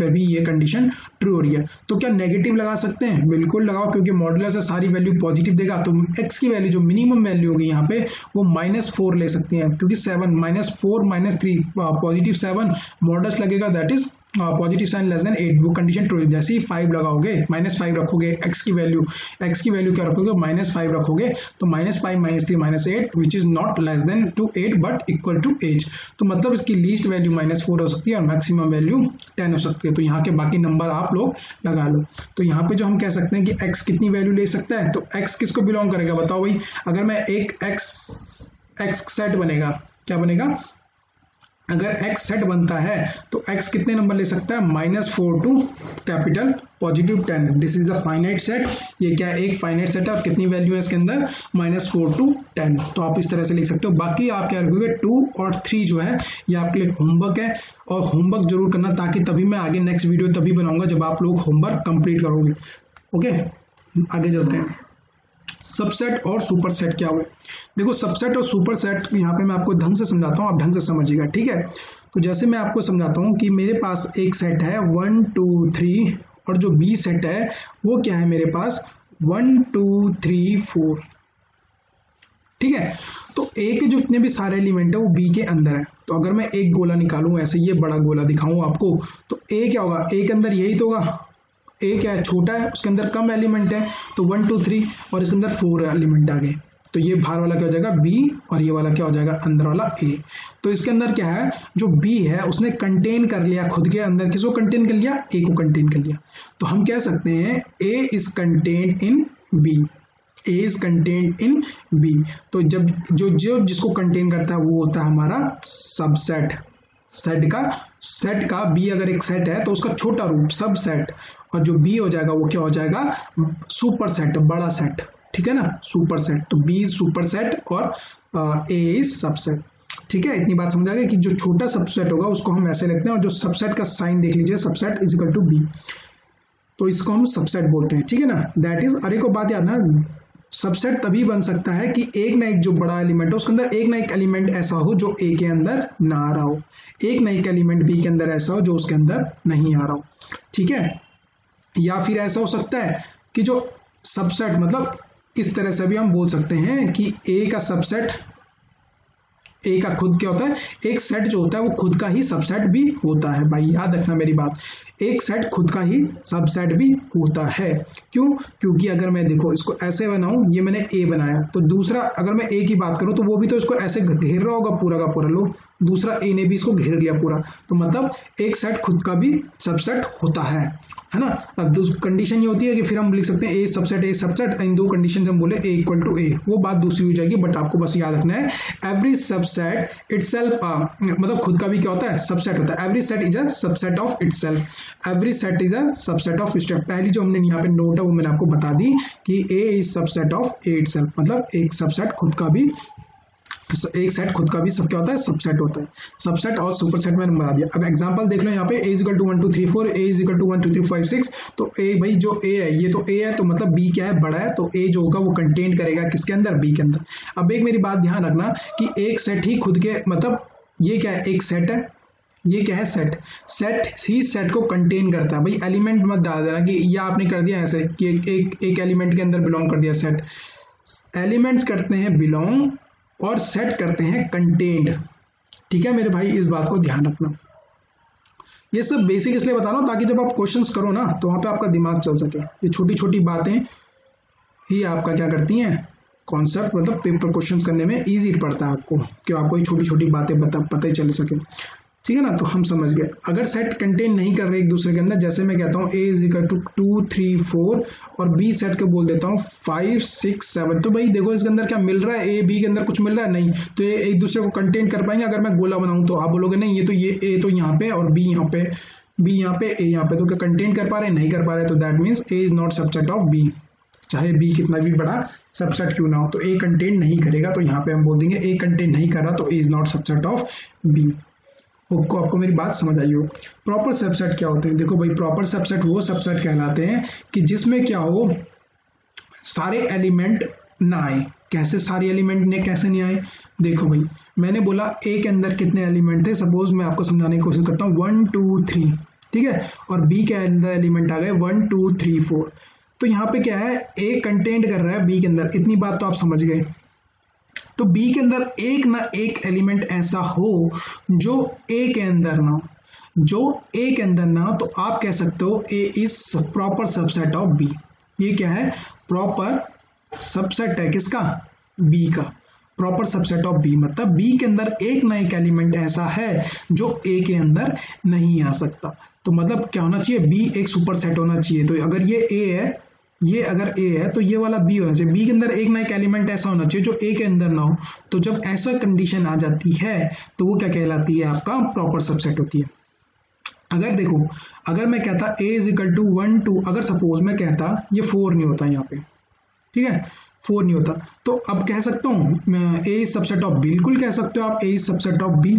भी ये कंडीशन ट्रू हो रही है। तो क्या नेगेटिव लगा सकते हैं, बिल्कुल लगाओ, क्योंकि मॉडुलस है सारी वैल्यू पॉजिटिव देगा। तो x की वैल्यू जो मिनिमम वैल्यू होगी यहाँ पे वो -4 ले सकते हैं, क्योंकि 7 -4 -3 +7 मॉडुलस लगेगा, that is positive sign less than 8, वो कंडीशन ट्रू है। जैसे ही 5 लगाओगे, -5 रखोगे, x की वैल्यू क्या रखोगे, -5 रखोगे, तो -5 - 3 -8 which is not less than to 8 but equal to 8। तो मतलब इसकी लीस्ट वैल्यू -4 हो सकती है और मैक्सिमम वैल्यू 10 हो सकती है। तो यहाँ के बाकी नंबर आप लोग लगा लो। तो यहाँ पे जो हम कह सकते हैं कि x कितनी वैल्यू ले सकता है, तो x किसको बिलोंग करेगा, बताओ भाई। अगर मैं एक x सेट बनेगा, क्या बनेगा, अगर x सेट बनता है तो x कितने नंबर ले सकता है, -4 to capital +10। This is a finite set, ये क्या है, एक फाइनाइट सेट है। कितनी वैल्यू है इसके अंदर, -4 टू 10। तो आप इस तरह से लिख सकते हो। बाकी आप क्या रखोगे, 2 और 3 जो है ये आपके लिए होमवर्क है, और होमवर्क जरूर करना, ताकि तभी मैं आगे नेक्स्ट वीडियो तभी बनाऊंगा जब आप लोग होमवर्क कंप्लीट करोगे, ओके। आगे चलते हैं, सबसेट और सुपरसेट क्या हुए। देखो सबसेट और सुपरसेट यहाँ पे मैं आपको ढंग से समझाता हूँ, आप ढंग से समझिएगा, ठीक है। तो जैसे मैं आपको समझाता हूँ कि मेरे पास एक सेट है 1 2 3, और जो बी सेट है वो क्या है, मेरे पास 1 2 3 4, ठीक है। तो ए के जो इतने भी सारे एलिमेंट है वो बी के अंदर है। तो अगर मैं एक गोला निकालूं, ऐसे ये बड़ा गोला दिखाऊं आपको, तो ए क्या होगा, ए के अंदर यही तो होगा, ए क्या है, छोटा है, उसके अंदर कम एलिमेंट है, तो 1 2 3, और इसके अंदर 4 एलिमेंट आ गए। तो ये बाहर वाला क्या हो जाएगा, बी, और ये वाला क्या हो जाएगा, अंदर वाला ए। तो इसके अंदर क्या है, जो बी है उसने कंटेन कर लिया खुद के अंदर, किसको कंटेन कर लिया, ए को कंटेन कर लिया। तो हम कह सकते हैं A is contained in B, A is contained in B. तो जब जो जिसको कंटेन करता है वो होता है हमारा सबसेट। सेट का बी अगर एक सेट है तो उसका छोटा रूप सबसेट, और जो बी हो जाएगा वो क्या हो जाएगा, सुपर सेट, बड़ा सेट, ठीक है ना, सुपर सेट। तो बी इज सुपर सेट और ए इज सबसेट, ठीक है। इतनी बात समझ आ गई कि जो छोटा सबसेट होगा उसको हम ऐसे लिखते हैं, और जो सबसेट का साइन देख लीजिए, subset is equal to B, तो इसको हम सबसेट बोलते हैं, ठीक है ना। दैट इज, अरे को बात याद ना, सबसेट तभी बन सकता है कि एक ना एक जो बड़ा एलिमेंट है उसके अंदर एक ना एक एलिमेंट ऐसा हो जो ए के अंदर ना आ रहा हो, एक ना एक एलिमेंट बी के अंदर ऐसा हो जो उसके अंदर नहीं आ रहा हो, ठीक है। या फिर ऐसा हो सकता है कि जो सबसेट, मतलब इस तरह से भी हम बोल सकते हैं कि ए का सबसेट, ए का खुद क्या होता है, एक सेट जो होता है वो खुद का ही सबसेट भी होता है। भाई याद रखना मेरी बात, एक सेट खुद का ही सबसेट भी होता है। क्यों, क्योंकि अगर मैं देखो इसको ऐसे बनाऊं, ये मैंने ए बनाया, तो दूसरा अगर मैं ए की बात करूं तो वो भी तो इसको ऐसे घेर रहा होगा पूरा का पूरा, लो दूसरा ए ने भी इसको घेर लिया पूरा। तो मतलब एक सेट खुद का भी सबसेट होता है ना। अब कंडीशन ये होती है कि फिर हम लिख सकते हैं ए सबसेट, इन दो कंडीशन हम बोले ए इक्वल टू ए, वो बात दूसरी हो जाएगी। बट आपको बस याद रखना है एवरी सबसेट सबसेट इटसेल्फ, मतलब खुद का भी क्या होता है, सबसेट होता है। Every set is a subset of itself, every set is a subset of itself. पहली जो हमने यहाँ पे नोट है वो मैंने आपको बता दी कि A is subset of A itself, मतलब एक सबसेट खुद का भी, एक सेट खुद का भी सब क्या होता है, सबसेट होता है। सबसेट और सुपरसेट मैंने बता दिया। अब एग्जांपल देख लो यहाँ पे, a equal to 1 2 3 4, a equal to 1 2 3 5 6। तो a भाई जो a है, ये तो a है, तो मतलब b क्या है, बड़ा है, तो a जो होगा वो कंटेन करेगा किसके अंदर, b के अंदर। अब एक मेरी बात ध्यान रखना कि एक सेट ही खुद के, मतलब ये क्या है, एक सेट है, ये क्या है, सेट, सेट ही सेट को कंटेन करता है। भाई एलिमेंट मत डाल देना कि या आपने कर दिया ऐसे कि एक एलिमेंट के अंदर बिलोंग कर दिया सेट। एलिमेंट्स करते हैं बिलोंग और सेट करते हैं कंटेन्ड। ठीक है मेरे भाई, इस बात को ध्यान रखना। ये सब बेसिक इसलिए बता रहा हूं ताकि जब आप क्वेश्चंस करो ना तो वहां पे आपका दिमाग चल सके। ये छोटी छोटी बातें ही आपका क्या करती हैं, कॉन्सेप्ट, मतलब पेपर क्वेश्चंस करने में इजी पड़ता है आपको, कि आपको ये छोटी छोटी बातें पता ही चल सके। ठीक है ना, तो हम समझ गए। अगर सेट कंटेन नहीं कर रहे एक दूसरे के अंदर, जैसे मैं कहता हूँ a इज इक्वल टू 2 3 4 और b सेट को बोल देता हूँ 5 6 7, तो भाई देखो इसके अंदर क्या मिल रहा है, a b के अंदर कुछ मिल रहा है, नहीं, तो ये एक दूसरे को कंटेन कर पाएंगे। अगर मैं गोला बनाऊं तो आप बोलोगे नहीं, ये तो ये a तो यहाँ पे और b यहाँ पे, b यहाँ पे, a यहाँ पे, तो क्या कंटेन कर पा रहे हैं, नहीं कर पा रहे, तो that means a is not subset of b, चाहे b कितना भी बड़ा सबसेट क्यों ना हो। तो a कंटेन नहीं करेगा, तो यहाँ पे हम बोल देंगे a कंटेन नहीं कर रहा, तो a is not subset of b। आपको मेरी बात समझ आई हो। प्रॉपर सबसेट क्या होते हैं, देखो भाई प्रॉपर सबसेट वो सबसेट कहलाते हैं कि जिसमें क्या हो, सारे एलिमेंट ना आए। कैसे सारे एलिमेंट ने कैसे नहीं आए, देखो भाई मैंने बोला ए के अंदर कितने एलिमेंट थे, सपोज मैं आपको समझाने की कोशिश करता हूँ 1 2 3, ठीक है, और बी के अंदर एलिमेंट आ गए 1 2 3 4। तो यहाँ पे क्या है, ए कंटेंट कर रहा है बी के अंदर, इतनी बात तो आप समझ गए। तो बी के अंदर एक ना एक एलिमेंट ऐसा हो जो ए के अंदर ना हो, जो ए के अंदर ना हो, तो आप कह सकते हो A is proper subset of B. ये क्या है, प्रॉपर सबसेट है किसका, बी का। प्रॉपर सबसेट ऑफ बी मतलब बी के अंदर एक ना एक एलिमेंट ऐसा है जो ए के अंदर नहीं आ सकता। तो मतलब क्या होना चाहिए, बी एक सुपर सेट होना चाहिए। तो अगर ये ए है, ये अगर ए है तो ये वाला बी होना चाहिए। बी के अंदर एक ना एक एलिमेंट ऐसा होना चाहिए जो ए के अंदर ना हो। तो जब ऐसा कंडीशन आ जाती है तो वो क्या कहलाती है, आपका प्रॉपर सबसेट होती है। अगर देखो, अगर मैं कहता a इज इक्वल टू 1 2, अगर सपोज मैं कहता ये 4 नहीं होता यहाँ पे, ठीक है, 4 नहीं होता, तो अब कह सकता हूँ a इज सबसेट ऑफ, बिल्कुल कह सकते हो आप a is subset of b।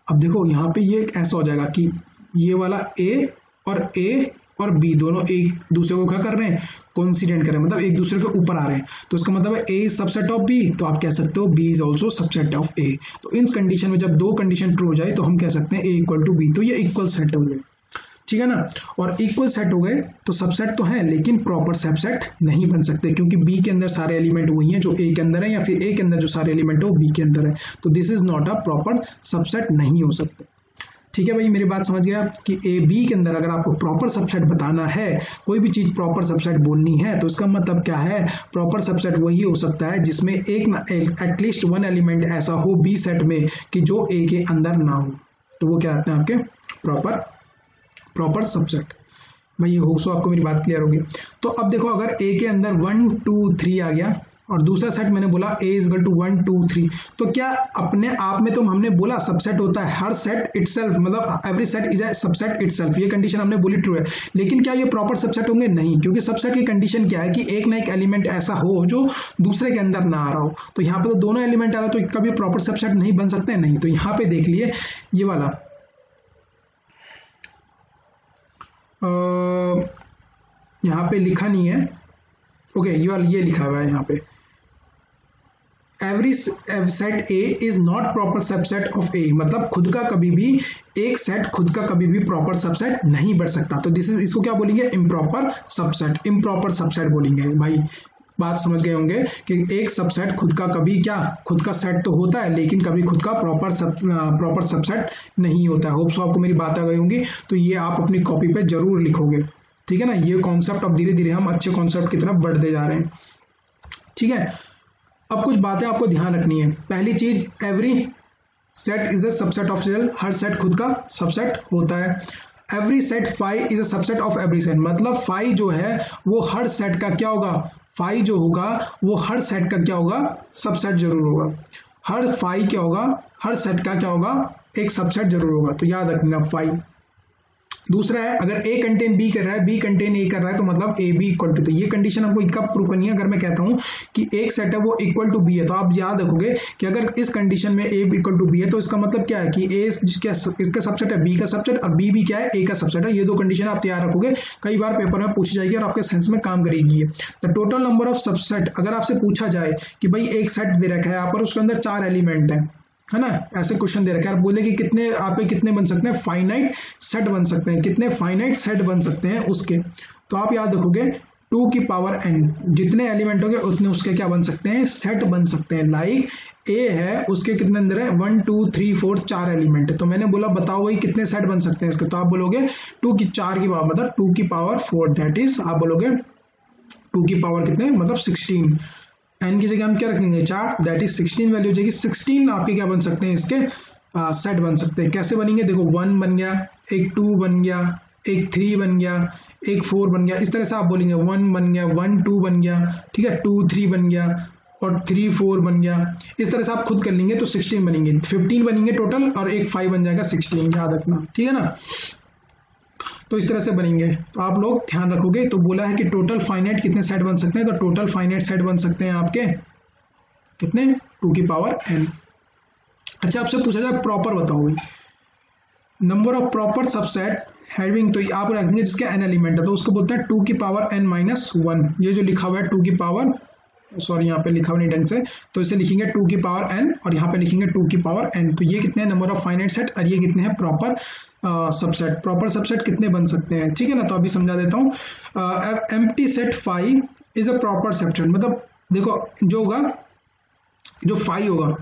अब देखो यहाँ पे ये ऐसा हो जाएगा कि ये वाला a और b दोनों एक दूसरे को क्या कर रहे हैं, कोइंसिडेंट कर रहे हैं, मतलब एक दूसरे के ऊपर आ रहे हैं। तो इसका मतलब है a is subset of b, तो आप कह सकते हो b is also subset of a। तो इन कंडीशन में जब दो कंडीशन ट्रू हो जाए तो हम कह सकते हैं a इक्वल टू b, तो ये इक्वल सेट हो गए, ठीक है ना। और इक्वल सेट हो गए तो सबसेट तो है लेकिन प्रॉपर सबसेट नहीं बन सकते, क्योंकि b के अंदर सारे एलिमेंट वही हैं जो a के अंदर है, या फिर a के अंदर जो सारे एलिमेंट है वो b के अंदर है। तो this is not a proper subset, नहीं हो सकते। ठीक है भाई, मेरी बात समझ गया कि ए बी के अंदर अगर आपको प्रॉपर सबसेट बताना है, कोई भी चीज प्रॉपर सबसेट बोलनी है, तो इसका मतलब क्या है, प्रॉपर सबसेट वही हो सकता है जिसमें एक ना एटलीस्ट वन एलिमेंट ऐसा हो बी सेट में कि जो ए के अंदर ना हो, तो वो क्या रहते हैं आपके प्रॉपर सबसेट। भाई होप सो आपको मेरी बात क्लियर होगी। तो अब देखो, अगर ए के अंदर 1 2 3 आ गया और दूसरा सेट मैंने बोला a इज इक्वल टू 1 2 3, तो क्या अपने आप में तो हमने बोला सबसेट होता है हर सेट इटसेल्फ, मतलब every set is a subset itself, ये कंडीशन हमने बोली ट्रू है। लेकिन क्या ये प्रॉपर सबसेट होंगे, नहीं, क्योंकि सबसेट की कंडीशन क्या है कि एक ना एक एलिमेंट ऐसा हो जो दूसरे के अंदर ना आ रहा हो। तो यहाँ पे तो दोनों एलिमेंट आ रहा है, तो कभी प्रॉपर सबसेट नहीं बन सकते, नहीं। तो यहाँ पे देख लिए ये वाला यहाँ पे लिखा नहीं है, ओके, ये लिखा हुआ है यहाँ पे, every set A is not proper subset of A, मतलब खुद का कभी भी एक सेट खुद का कभी भी प्रॉपर सबसेट नहीं बन सकता। तो दिस इज, इसको क्या बोलेंगे, इम्प्रॉपर सबसेट, इम्प्रॉपर सबसेट बोलेंगे। भाई बात समझ गए होंगे कि एक सबसेट खुद का कभी क्या, खुद का सेट तो होता है लेकिन कभी खुद का प्रॉपर सबसेट नहीं होता है। होप सो आपको मेरी बात आ गई होंगी। तो ये आप अपनी कॉपी पे जरूर लिखोगे, ठीक है ना। ये कॉन्सेप्ट अब धीरे धीरे हम अच्छे कॉन्सेप्ट की तरफ बढ़ते जा रहे हैं, ठीक है। अब कुछ बातें आपको ध्यान रखनी है। पहली चीज, every set is a subset of self, हर सेट खुद का सबसेट होता है। Every set phi is a subset of every set, मतलब फाई जो है वो हर सेट का क्या होगा, फाई जो होगा वो हर सेट का क्या होगा, सबसेट जरूर होगा। हर फाई क्या होगा, हर सेट का क्या होगा, एक सबसेट जरूर होगा, तो याद रखना फाई। दूसरा है अगर ए कंटेन बी कर रहा है, बी कंटेन ए कर रहा है, तो मतलब ए बी इक्वल टू, तो ये कंडीशन आपको कब प्रूव करनी है, अगर मैं कहता हूं कि एक सेट है वो इक्वल टू बी है, तो आप याद रखोगे कि अगर इस कंडीशन में ए इक्वल टू बी है तो इसका मतलब क्या है कि ए इसका सबसेट है बी का सबसेट और बी भी क्या है, ए का सबसेट है। ये दो कंडीशन आप तैयार रखोगे, कई बार पेपर में पूछी जाएगी और आपके सेंस में काम करेगी। The total number of subset, अगर आपसे पूछा जाए कि भाई एक सेट दे रखा है यहाँ पर, उसके अंदर 4 एलिमेंट है ना, ऐसे क्वेश्चन दे रखा है, आप बोले कि कितने आप कितने बन सकते हैं, फाइनाइट सेट बन सकते हैं, कितने फाइनाइट सेट बन सकते हैं उसके, तो आप याद रखोगे 2 की पावर n, जितने एलिमेंट होंगे उतने उसके क्या बन सकते हैं, सेट बन सकते हैं। लाइक ए है, उसके कितने अंदर है 1 2 3 4 4 एलिमेंट है, तो मैंने बोला बताओ भाई कितने सेट बन सकते हैं इसके, तो आप बोलोगे 2 की 4 की पावर मतलब 2 की पावर 4, दैट इज आप बोलोगे 2 की पावर कितने मतलब 16, एन की जगह हम क्या रखेंगे 4, दैट इज 16 वैल्यू हो जाएगी। 16 आपके क्या बन सकते हैं इसके सेट बन सकते हैं। कैसे बनेंगे, देखो 1 बन गया, एक 2 बन गया, एक 3 बन गया, एक 4 बन गया, इस तरह से आप बोलेंगे 1 बन गया, 1 2 बन गया, ठीक है, 2 3 बन गया और 3 4 बन गया, इस तरह से आप खुद कर लेंगे तो 16 बनेंगे, 15 बनेंगे टोटल और एक 5 बन जाएगा 16, याद रखना, ठीक है ना। तो इस तरह से बनेंगे, तो आप लोग ध्यान रखोगे। तो बोला है कि टोटल फाइनाइट कितने सेट बन सकते हैं, तो टोटल फाइनाइट सेट बन सकते हैं आपके कितने, 2 की पावर n। अच्छा आपसे पूछा जाए प्रॉपर बताओ भाई, number of proper subset having, तो आप रखेंगे जिसके n एलिमेंट है तो उसको बोलते हैं 2 की पावर n माइनस 1। ये जो लिखा हुआ है 2 की पावर, सॉरी यहाँ पे लिखा हुआ नहीं ढंग से, तो इसे लिखेंगे 2 की पावर n और यहाँ पे लिखेंगे 2 की पावर n। तो ये कितने हैं नंबर ऑफ फाइनाइट सेट और ये कितने हैं प्रॉपर सबसेट। प्रॉपर सबसेट कितने बन सकते हैं, ठीक है ना, तो अभी समझा देता हूँ। Empty set phi is a proper subset, मतलब देखो जो होगा, जो फाई होगा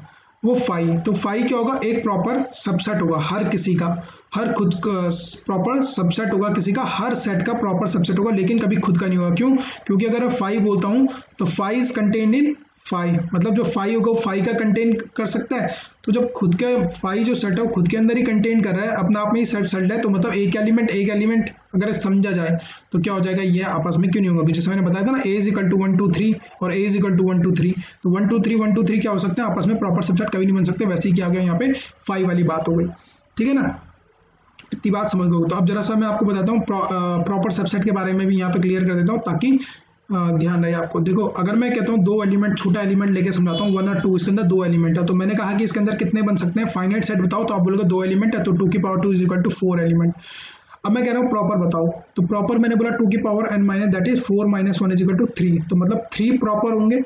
वो फाई, तो फाई क्या होगा, एक प्रॉपर सबसेट होगा हर किसी का, हर खुद का प्रॉपर सबसेट होगा किसी का, हर सेट का प्रॉपर सबसेट होगा, लेकिन कभी खुद का नहीं होगा। क्यों, क्योंकि अगर मैं फाई बोलता हूं तो phi is contained in phi, मतलब जो फाई होगा वो फाई का कंटेन कर सकता है, तो जब खुद का फाई जो सेट है वो खुद के अंदर ही कंटेन कर रहा है, अपना आप में ही सेट है, तो मतलब एक एलिमेंट अगर समझा जाए तो क्या हो जाएगा, ये आपस में क्यों नहीं होगा, जैसे मैंने बताया था ना, ए इज इक्वल टू 1 2 3 और ए इज इक्वल टू 1 2 3, तो 1 2 3 क्या हो सकते हैं आपस में प्रॉपर सबसेट कभी नहीं बन सकते। वैसे ही क्या गया यहाँ पे फाई वाली बात हो गई, ठीक है ना, इतनी बात समझ गए। तो अब जरा सा मैं आपको बताता हूँ प्रॉपर सबसेट के बारे में भी यहाँ पे क्लियर कर देता हूँ ताकि ध्यान रहे आपको। देखो अगर मैं कहता हूँ 2 एलिमेंट, छोटा एलिमेंट लेके समझाता हूँ 1 और 2, इसके अंदर 2 एलिमेंट है, तो मैंने कहा कि इसके अंदर कितने बन सकते हैं फाइनाइट सेट बताओ, तो आप बोलोगे 2 एलिमेंट है तो 2 की power 2 is equal to 4 element. अब मैं कह रहा हूँ प्रॉपर बताओ, तो प्रॉपर मैंने बोला 2 की power n minus that is 4 minus 1 is equal to 3, तो मतलब 3 प्रॉपर होंगे,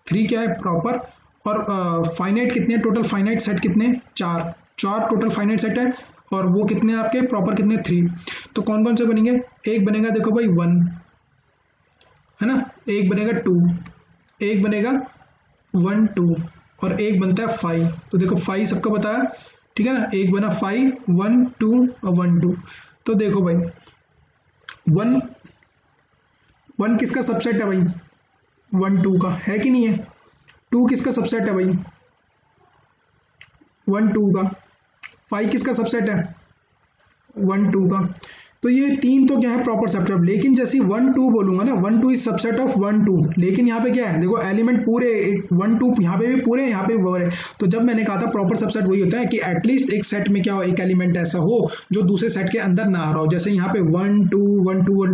3 क्या है प्रॉपर, और फाइनाइट कितने, टोटल फाइनाइट सेट कितने, 4 टोटल फाइनाइट सेट है, और वो कितने आपके प्रॉपर कितने 3, तो कौन कौन से बनेंगे, एक बनेगा देखो भाई 1 है ना, एक बनेगा 2, एक बनेगा 1 2 और एक बनता है 5, तो देखो 5 सबका बताया, ठीक है ना, एक बना 5 1 2 और 1 2, तो देखो भाई 1 किसका सबसेट है भाई, 1 2 का है कि नहीं है, 2 किसका सबसेट है भाई 1 2 का, 5 किसका सबसेट है 1 2 का, तो ये 3 तो क्या है प्रॉपर सबसेट, लेकिन जैसे 1 2 बोलूंगा ना, 1 2 इज सबसेट ऑफ 1 2, लेकिन यहाँ पे क्या है देखो एलिमेंट पूरे 1 2 यहाँ पे भी पूरे, यहाँ पे भी पूरे, तो जब मैंने कहा था प्रॉपर सबसेट वही होता है कि एटलीस्ट एक सेट में क्या हो, एक एलिमेंट ऐसा हो जो दूसरे सेट के अंदर ना आ रहा हो, जैसे यहाँ पे 1 2 1 2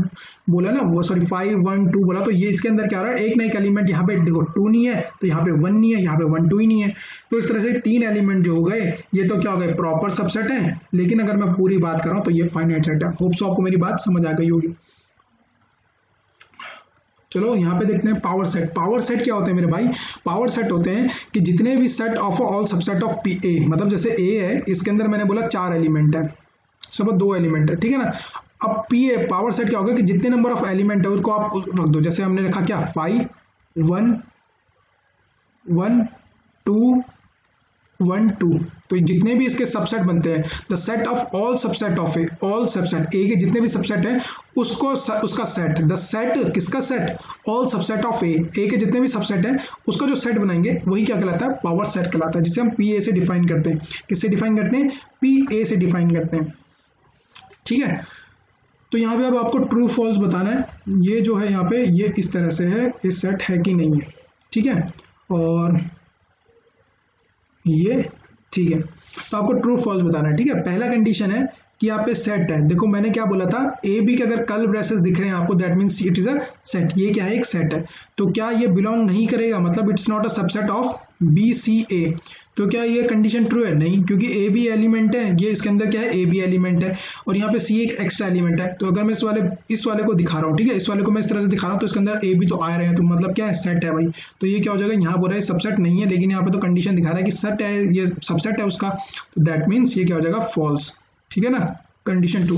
बोला ना, वो सॉरी 5 1 2 बोला, तो ये इसके अंदर क्या आ रहा है, एक ना एक एलिमेंट, यहाँ पे देखो 2 नहीं है तो यहाँ पे 1 नहीं है, यहाँ पे 1 2 ही नहीं है, तो इस तरह से 3 एलिमेंट जो हो गए ये तो क्या हो गए प्रॉपर सबसेट है, लेकिन अगर मैं पूरी बात कर रहा हूँ तो ये फाइनाइट सेट है। होप सो आपको मेरी बात समझ आ गई होगी। चलो यहाँ पे देखते हैं पावर सेट। पावर सेट क्या होते हैं मेरे भाई, पावर सेट होते हैं कि जितने भी set of all subset of P A, मतलब जैसे ए है इसके अंदर मैंने बोला 4 एलिमेंट है, सब 2 एलिमेंट है, ठीक है ना। अब पी ए पावर सेट क्या होगा कि जितने नंबर ऑफ एलिमेंट है उनको आप रख दो, जैसे हमने रखा क्या 5 1 1 2 1 2, तो जितने भी इसके सबसेट बनते हैं the set of all subset of A, all subset A के जितने भी सबसेट हैं उसको उसका सेट, द सेट किसका सेट, ऑल सबसेट ऑफ ए, ए के जितने भी सबसेट हैं उसका जो सेट बनाएंगे वही क्या कहलाता है पावर सेट कहलाता है, जिसे हम पी ए से डिफाइन करते हैं। किससे डिफाइन करते हैं, पी ए से डिफाइन करते हैं, ठीक है। तो यहाँ पे अब आपको ट्रू फॉल्स बताना है, ये जो है यहाँ पे ये इस तरह से है, ये सेट है कि नहीं है, ठीक है। और ये, ठीक है। तो आपको ट्रू फॉल्स बताना है, ठीक है। पहला कंडीशन है कि यहाँ पे सेट है। देखो मैंने क्या बोला था, ए बी के अगर कर्ल ब्रेसेस दिख रहे हैं आपको, that means it is a set. ये क्या है, एक सेट है। तो क्या ये बिलोंग नहीं करेगा, मतलब it's not a subset of B C A. तो क्या ये कंडीशन ट्रू है? नहीं, क्योंकि ए बी एलिमेंट है, ये इसके अंदर क्या है, ए बी एलिमेंट है, और यहाँ पे सी एक एक्स्ट्रा एलिमेंट है। तो अगर मैं इस वाले को दिखा रहा हूँ, ठीक है, इस वाले को मैं इस तरह से दिखा रहा हूँ, तो इसके अंदर ए बी तो आ रहे हैं, तो मतलब क्या है, सेट है भाई। तो ये क्या हो जाएगा, यहाँ बोल रहा है सबसेट नहीं है, लेकिन यहाँ पे तो कंडीशन दिखा रहा है कि सेट है, ये सबसेट है उसका, तो दैट मीन्स ये क्या हो जाएगा, फॉल्स, ठीक है ना। कंडीशन 2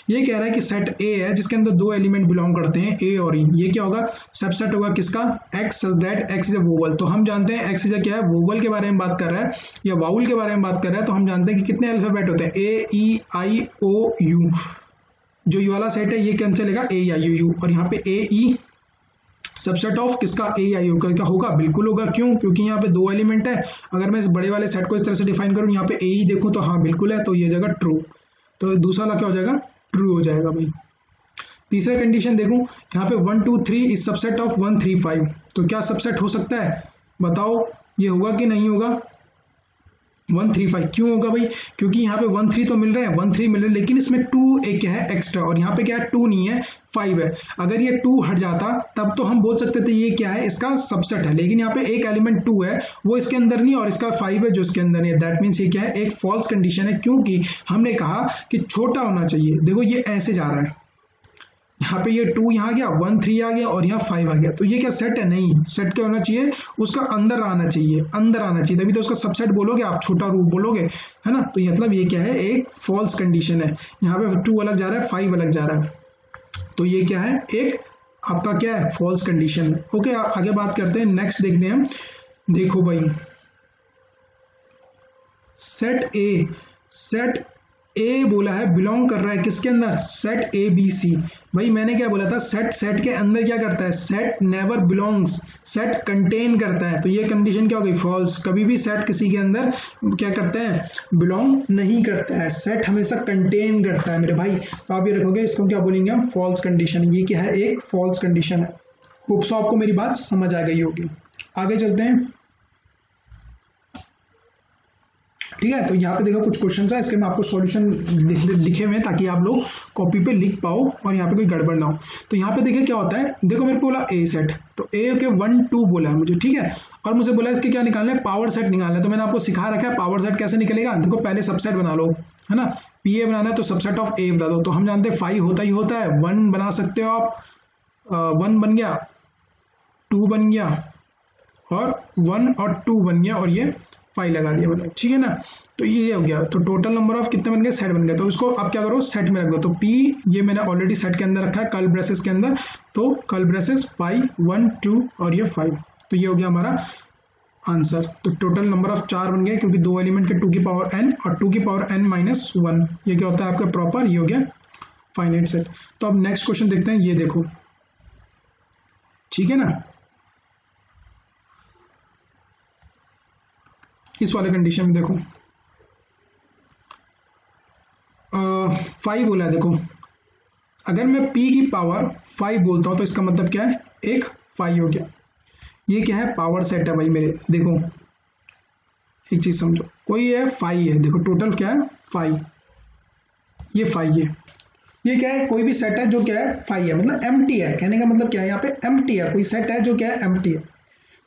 ये कह रहा है कि सेट ए है जिसके अंदर दो एलिमेंट बिलोंग करते हैं, ए और ई। ये क्या होगा, सबसेट होगा किसका, x, such that x is a vowel. तो हम जानते हैं एक्स इज अ क्या है, वोवल के बारे में बात कर रहा है या वाउल के बारे में बात कर रहा है। तो हम जानते हैं कि कितने अल्फाबेट होते हैं, ए ई आई ओ यू। जो ये वाला सेट है ये क्या चलेगा, ए आई ओ यू, और यहाँ पे ए ई सबसेट ऑफ किसका, ए आई ओ का होगा, बिल्कुल होगा। क्यों, क्योंकि यहाँ पे दो एलिमेंट है। अगर मैं इस बड़े वाले सेट को इस तरह से डिफाइन करूँ, यहाँ पे ए ई देखूँ तो हाँ बिल्कुल है, तो ये जगह ट्रू। तो दूसरा वाला क्या हो जाएगा, ट्रू हो जाएगा भाई। तीसरा कंडीशन देखूं, यहाँ पे 1 2 3 इज सबसेट ऑफ 1 3 5। तो क्या सबसेट हो सकता है, बताओ, ये होगा कि नहीं होगा, 1 3 5। क्यों होगा भाई, क्योंकि यहाँ पे 1 3 तो मिल रहे हैं, 1 3 मिल रहे हैं, लेकिन इसमें 2 एक क्या है, एक्स्ट्रा, और यहाँ पे क्या है, 2 नहीं है, 5 है। अगर ये 2 हट जाता तब तो हम बोल सकते थे ये क्या है, इसका सबसेट है, लेकिन यहाँ पे एक एलिमेंट 2 है, वो इसके अंदर नहीं, और इसका 5 है जो इसके अंदर नहीं है। दैट मीन्स ये क्या है, एक फॉल्स कंडीशन है, क्योंकि हमने कहा कि छोटा होना चाहिए। देखो ये ऐसे जा रहा है, यहाँ पे ये 2 यहाँ आ गया, 1 3 आ गया, और यहाँ 5 आ गया। तो ये क्या सेट है, नहीं, सेट क्या होना चाहिए, उसका अंदर आना चाहिए, अंदर आना चाहिए, तभी तो उसका सबसेट बोलोगे आप, छोटा रूप बोलोगे, है ना। तो मतलब ये क्या है, एक फॉल्स कंडीशन है। यहाँ पे 2 अलग जा रहा है, 5 अलग जा रहा है, तो ये क्या है, एक आपका क्या है, फॉल्स कंडीशन है। ओके, आगे बात करते हैं, नेक्स्ट देखते हैं। देखो भाई, सेट ए बोला है बिलोंग कर रहा है किसके अंदर, सेट ए बी सी। भाई मैंने क्या बोला था, सेट के अंदर क्या करता है, set never belongs, set contain करता है। तो ये कंडीशन क्या हो गई, फॉल्स। कभी भी सेट किसी के अंदर क्या करता है, बिलोंग नहीं करता है, सेट हमेशा कंटेन करता है मेरे भाई। तो आप ये रखोगे, इसको क्या बोलेंगे हम, फॉल्स कंडीशन। ये क्या है, एक फॉल्स कंडीशन है। होप सो आपको मेरी बात समझ आ गई होगी। आगे चलते हैं, ठीक है। तो यहाँ पे देखो कुछ क्वेश्चन है, इसके मैं आपको सॉल्यूशन लिखे हुए हैं ताकि आप लोग कॉपी पे लिख पाओ और यहाँ पे कोई गड़बड़ ना हो। तो यहाँ पे देखिए क्या होता है, देखो मेरे को बोला ए सेट, तो ए के 1 2 बोला है मुझे, ठीक है, और मुझे बोला इसके क्या निकालना है, पावर सेट निकालना है। तो मैंने आपको सिखा रखा है पावर सेट कैसे निकलेगा। देखो पहले सबसेट बना लो, है ना, पी ए बनाना है, तो सबसेट ऑफ ए बता दो। तो हम जानते हैं 5 होता ही होता है, 1 बना सकते हो आप, 1 बन गया, 2 बन गया, और 1 और 2 बन गया, और ये 5 लगा दिया मैंने, ठीक है ना। तो ये हो गया, तो टोटल नंबर ऑफ कितने बन गए, सेट बन गया। तो इसको आप क्या करो, सेट में रख दो। तो पी ये मैंने ऑलरेडी सेट के अंदर रखा है, कर्ल ब्रेसेस के अंदर, तो कर्ल ब्रेसेस 5 1 2 और ये 5। तो ये हो गया हमारा आंसर। तो टोटल नंबर ऑफ 4 बन गए, क्योंकि 2 एलिमेंट के 2 की पावर n और 2 की पावर n माइनस 1। ये क्या होता है आपका प्रॉपर, ये हो गया फाइनाइट सेट। तो अब नेक्स्ट क्वेश्चन देखते हैं, ये देखो, ठीक है ना। इस वाले कंडीशन में देखो 5 बोला है। देखो अगर मैं p की पावर 5 बोलता हूं तो इसका मतलब क्या है, एक 5 हो गया। ये क्या है, पावर सेट है भाई मेरे। देखो एक चीज समझो, कोई है 5 है, देखो टोटल क्या है 5, ये 5 है। ये क्या है, कोई भी सेट है जो क्या है 5 है, मतलब एम्प्टी है। कहने का मतलब क्या है, यहाँ पे एम्प्टी है, कोई सेट है जो क्या है एम्प्टी है।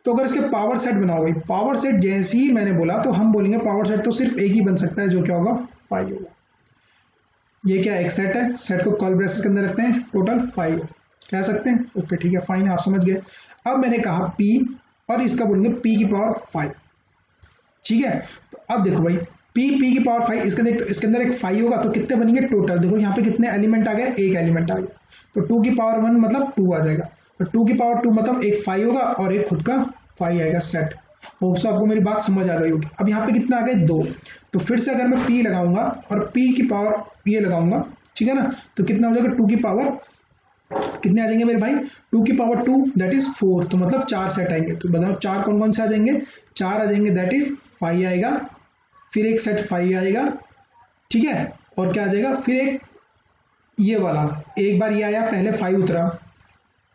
तो अगर इसके पावर सेट बनाओ भाई, पावर सेट जैसे ही मैंने बोला तो हम बोलेंगे पावर सेट तो सिर्फ एक ही बन सकता है, जो क्या होगा 5 होगा। ये क्या एक सेट है, सेट को कर्ल ब्रेसेस के अंदर रखते हैं, टोटल 5 कह सकते हैं। ओके ठीक है, फाइन, आप समझ गए। अब मैंने कहा p और इसका बोलेंगे p की पावर 5, ठीक है। तो अब देखो भाई p की पावर 5, इसके अंदर एक 5 होगा, तो कितने बनेंगे टोटल। देखो यहाँ पे कितने एलिमेंट आ गए, एक एलिमेंट आ गया, तो 2 की पावर 1 मतलब 2 आ जाएगा, तो 2 की पावर 2 मतलब एक 5 होगा और एक खुद का 5 आएगा सेट। होप सो आपको मेरी बात समझ आ गई होगी। अब यहाँ पे कितना आ गए 2, तो फिर से अगर मैं p लगाऊंगा और p की पावर ये लगाऊंगा, ठीक है ना, तो कितना हो जाएगा, 2 की पावर कितने आ जाएंगे मेरे भाई, 2 की पावर 2 दैट इज 4, तो मतलब 4 सेट आएंगे। तो बताओ 4 कौन कौन से आ जाएंगे, 4 आ जाएंगे, दैट इज 5 आएगा, फिर एक सेट 5 आएगा, ठीक है, और क्या आ जाएगा, फिर एक ये वाला, एक बार ये आया, पहले 5 उतरा,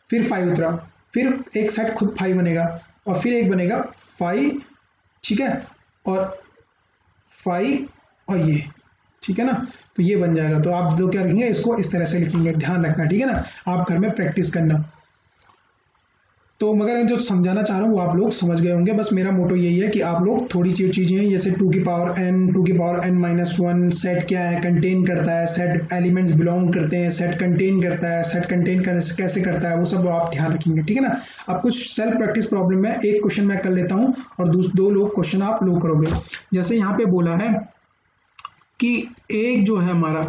फिर 5 उतरा, फिर एक सेट खुद 5 बनेगा, और फिर एक बनेगा 5, ठीक है, और 5 और ये, ठीक है ना। तो ये बन जाएगा। तो आप जो क्या लिखेंगे, इसको इस तरह से लिखेंगे, ध्यान रखना, ठीक है ना। आप घर में प्रैक्टिस करना। तो मगर मैं जो समझाना चाह रहा हूँ वो आप लोग समझ गए होंगे। बस मेरा मोटो यही है कि आप लोग थोड़ी चीज़ें जैसे 2 की पावर n सेट क्या है, कंटेन करता है, सेट एलिमेंट्स बिलोंग करते हैं, सेट कंटेन करता है, सेट कंटेन कैसे करता है, वो सब आप ध्यान रखेंगे, ठीक है ना। अब कुछ सेल्फ प्रैक्टिस प्रॉब्लम है, एक क्वेश्चन मैं कर लेता हूँ और 2 लोग क्वेश्चन आप लोग करोगे। जैसे यहाँ पे बोला है कि एक जो है हमारा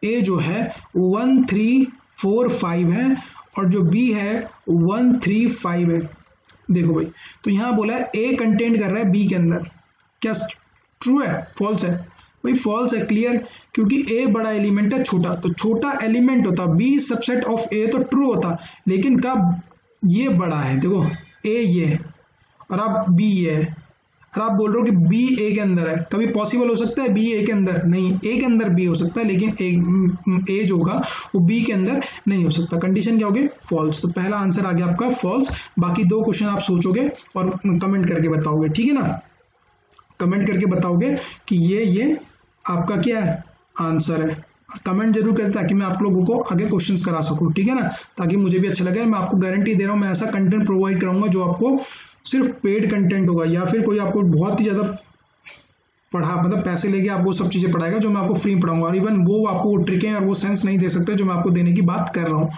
ए जो है 1 3 4 5 है और जो बी है 1 3 5 है। देखो भाई, तो यहां बोला है ए कंटेंट कर रहा है बी के अंदर, क्या ट्रू है फॉल्स है? भाई फॉल्स है, क्लियर, क्योंकि ए बड़ा एलिमेंट है, छोटा तो छोटा एलिमेंट होता, बी सबसेट ऑफ ए तो ट्रू होता, लेकिन कब ये बड़ा है, देखो ए ये है और अब बी ये है और आप बोल रहे हो कि बी ए के अंदर है, कभी पॉसिबल हो सकता है बी ए के अंदर? नहीं, ए के अंदर बी हो सकता है लेकिन ए जो होगा वो बी के अंदर नहीं हो सकता। कंडीशन क्या होगी? फॉल्स। तो पहला आंसर आ गया आपका फॉल्स। बाकी 2 क्वेश्चन आप सोचोगे और कमेंट करके बताओगे, ठीक है ना। कमेंट करके बताओगे कि ये आपका क्या है आंसर है। कमेंट जरूर करें ताकि मैं आप लोगों को आगे क्वेश्चंस करा सकूं, ठीक है ना, ताकि मुझे भी अच्छा लगे। मैं आपको गारंटी दे रहा हूं, मैं ऐसा कंटेंट प्रोवाइड कराऊंगा जो आपको सिर्फ पेड कंटेंट होगा, या फिर कोई आपको बहुत ही ज़्यादा पढ़ा मतलब पैसे लेके आप वो सब चीज़ें पढ़ाएगा जो मैं आपको फ्री पढ़ाऊंगा, और इवन वो आपको ट्रिकें और वो सेंस नहीं दे सकते जो मैं आपको देने की बात कर रहा हूँ,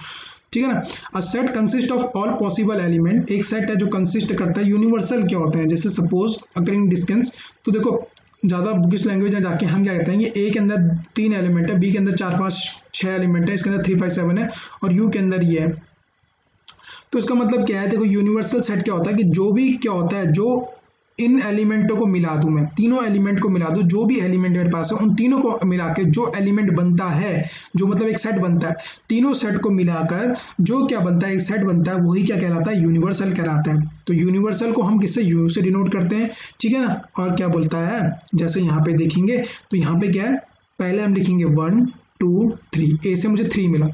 ठीक है ना। A set consist of all possible element, एक सेट है जो कंसिस्ट करता है। यूनिवर्सल क्या होते हैं? जैसे सपोज अकरिंग डिस्टेंस, तो देखो ज़्यादा बुकिश लैंग्वेज में जाके हम क्या कहते हैं, ये ए के अंदर 3 एलिमेंट है, बी के अंदर 4 5 6 एलिमेंट है, इसके अंदर 3 5 7 है और यू के अंदर ये है। तो इसका मतलब क्या है? देखो यूनिवर्सल सेट क्या होता है कि जो भी क्या होता है, जो इन एलिमेंटों को मिला दूं, मैं तीनों एलिमेंट को मिला दूं, जो भी एलिमेंट मेरे पास है उन तीनों को मिला के जो एलिमेंट बनता है, जो मतलब एक सेट बनता है, तीनों सेट को मिलाकर जो क्या बनता है, एक सेट बनता है, वही क्या कहलाता है? यूनिवर्सल कहलाता है। तो यूनिवर्सल को हम किससे? यू से डिनोट करते हैं, ठीक है ना। और क्या बोलता है, जैसे यहाँ पे देखेंगे तो यहाँ पे क्या है, पहले हम लिखेंगे 1 2 3, ए से मुझे 3 मिला,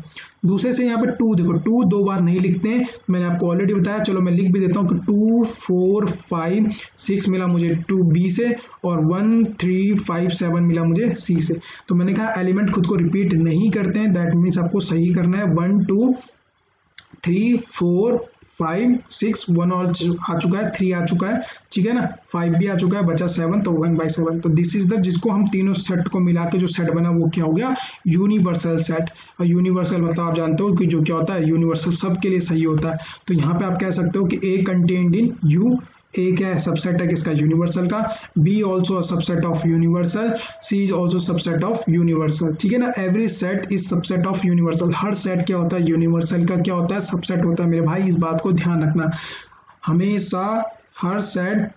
दूसरे से यहाँ पे 2, देखो 2 2 बार नहीं लिखते हैं, मैंने आपको ऑलरेडी बताया, चलो मैं लिख भी देता हूँ कि 2 4 5 6 मिला मुझे 2 बी से और 1 3 5 7 मिला मुझे सी से। तो मैंने कहा एलिमेंट खुद को रिपीट नहीं करते हैं, दैट मीन्स आपको सही करना है 1 2 3 4 5 6, 1 और आ चुका है, 3 आ चुका है, ठीक है ना, 5 भी आ चुका है, बचा 7, तो 1/7। तो दिस इज द, जिसको हम तीनों सेट को मिला के जो सेट बना वो क्या हो गया? Universal set. और यूनिवर्सल मतलब आप जानते हो कि जो क्या होता है, यूनिवर्सल सबके लिए सही होता है। तो यहाँ पे आप कह सकते हो कि ए कंटेन्ड इन यू, ए क्या है? सबसेट है किसका? यूनिवर्सल का। B also subset of universal, C is also subset of universal, ठीक है ना। Every set is subset of universal, हर सेट क्या होता है? यूनिवर्सल का क्या होता है? सबसेट होता है। मेरे भाई इस बात को ध्यान रखना, हमेशा हर सेट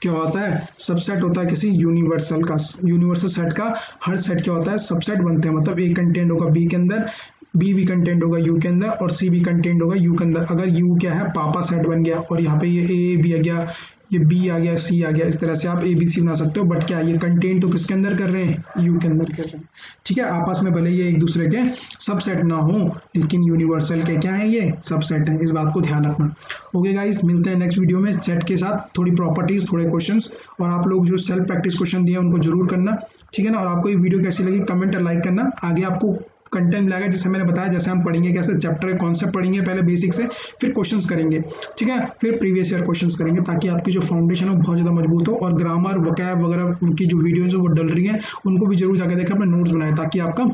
क्या होता है? सबसेट होता है किसी यूनिवर्सल का। यूनिवर्सल सेट का हर सेट क्या होता है? सबसेट बनते हैं। मतलब ए कंटेंट होगा बी के अंदर, बी भी कंटेंट होगा यू के अंदर और सी भी कंटेंट होगा यू के अंदर। अगर यू क्या है? पापा सेट बन गया और यहाँ पे ये ए भी आ गया, ये बी आ गया, सी आ गया, इस तरह से आप ए बी सी बना सकते हो। बट क्या ये कंटेंट तो किसके अंदर कर रहे हैं? यू के अंदर कर रहे हैं, ठीक है। आपस में भले ये एक दूसरे के सबसेट ना हो, लेकिन यूनिवर्सल के क्या है? ये सबसेट है। इस बात को ध्यान रखना। ओके गाइस, मिलते हैं नेक्स्ट वीडियो में सेट के साथ, थोड़ी प्रॉपर्टीज, थोड़े क्वेश्चंस, और आप लोग जो सेल्फ प्रैक्टिस क्वेश्चन दिए उनको जरूर करना, ठीक है ना। और आपको ये वीडियो कैसी लगी कमेंट और लाइक करना। आगे आपको कंटेंट मिलेगा जैसे मैंने बताया, जैसे हम पढ़ेंगे कैसे चैप्टर के कॉन्सेप्ट पढ़ेंगे पहले बेसिक से, फिर क्वेश्चंस करेंगे, ठीक है, फिर प्रीवियस ईयर क्वेश्चंस करेंगे, ताकि आपकी जो फाउंडेशन है बहुत ज़्यादा मजबूत हो। और ग्रामर वोकैब वगैरह उनकी जो वीडियोज है वो डल रही हैं, उनको भी जरूर जाकर देखा, अपने नोट्स बनाए, ताकि आपका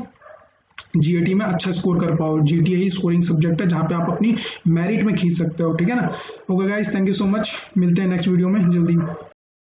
जीएटी में अच्छा स्कोर कर पाओ। जीटीए ही स्कोरिंग सब्जेक्ट है जहाँ पे आप अपनी मेरिट में खींच सकते हो, ठीक है ना। Okay guys, thank you so much, मिलते हैं नेक्स्ट वीडियो में जल्दी।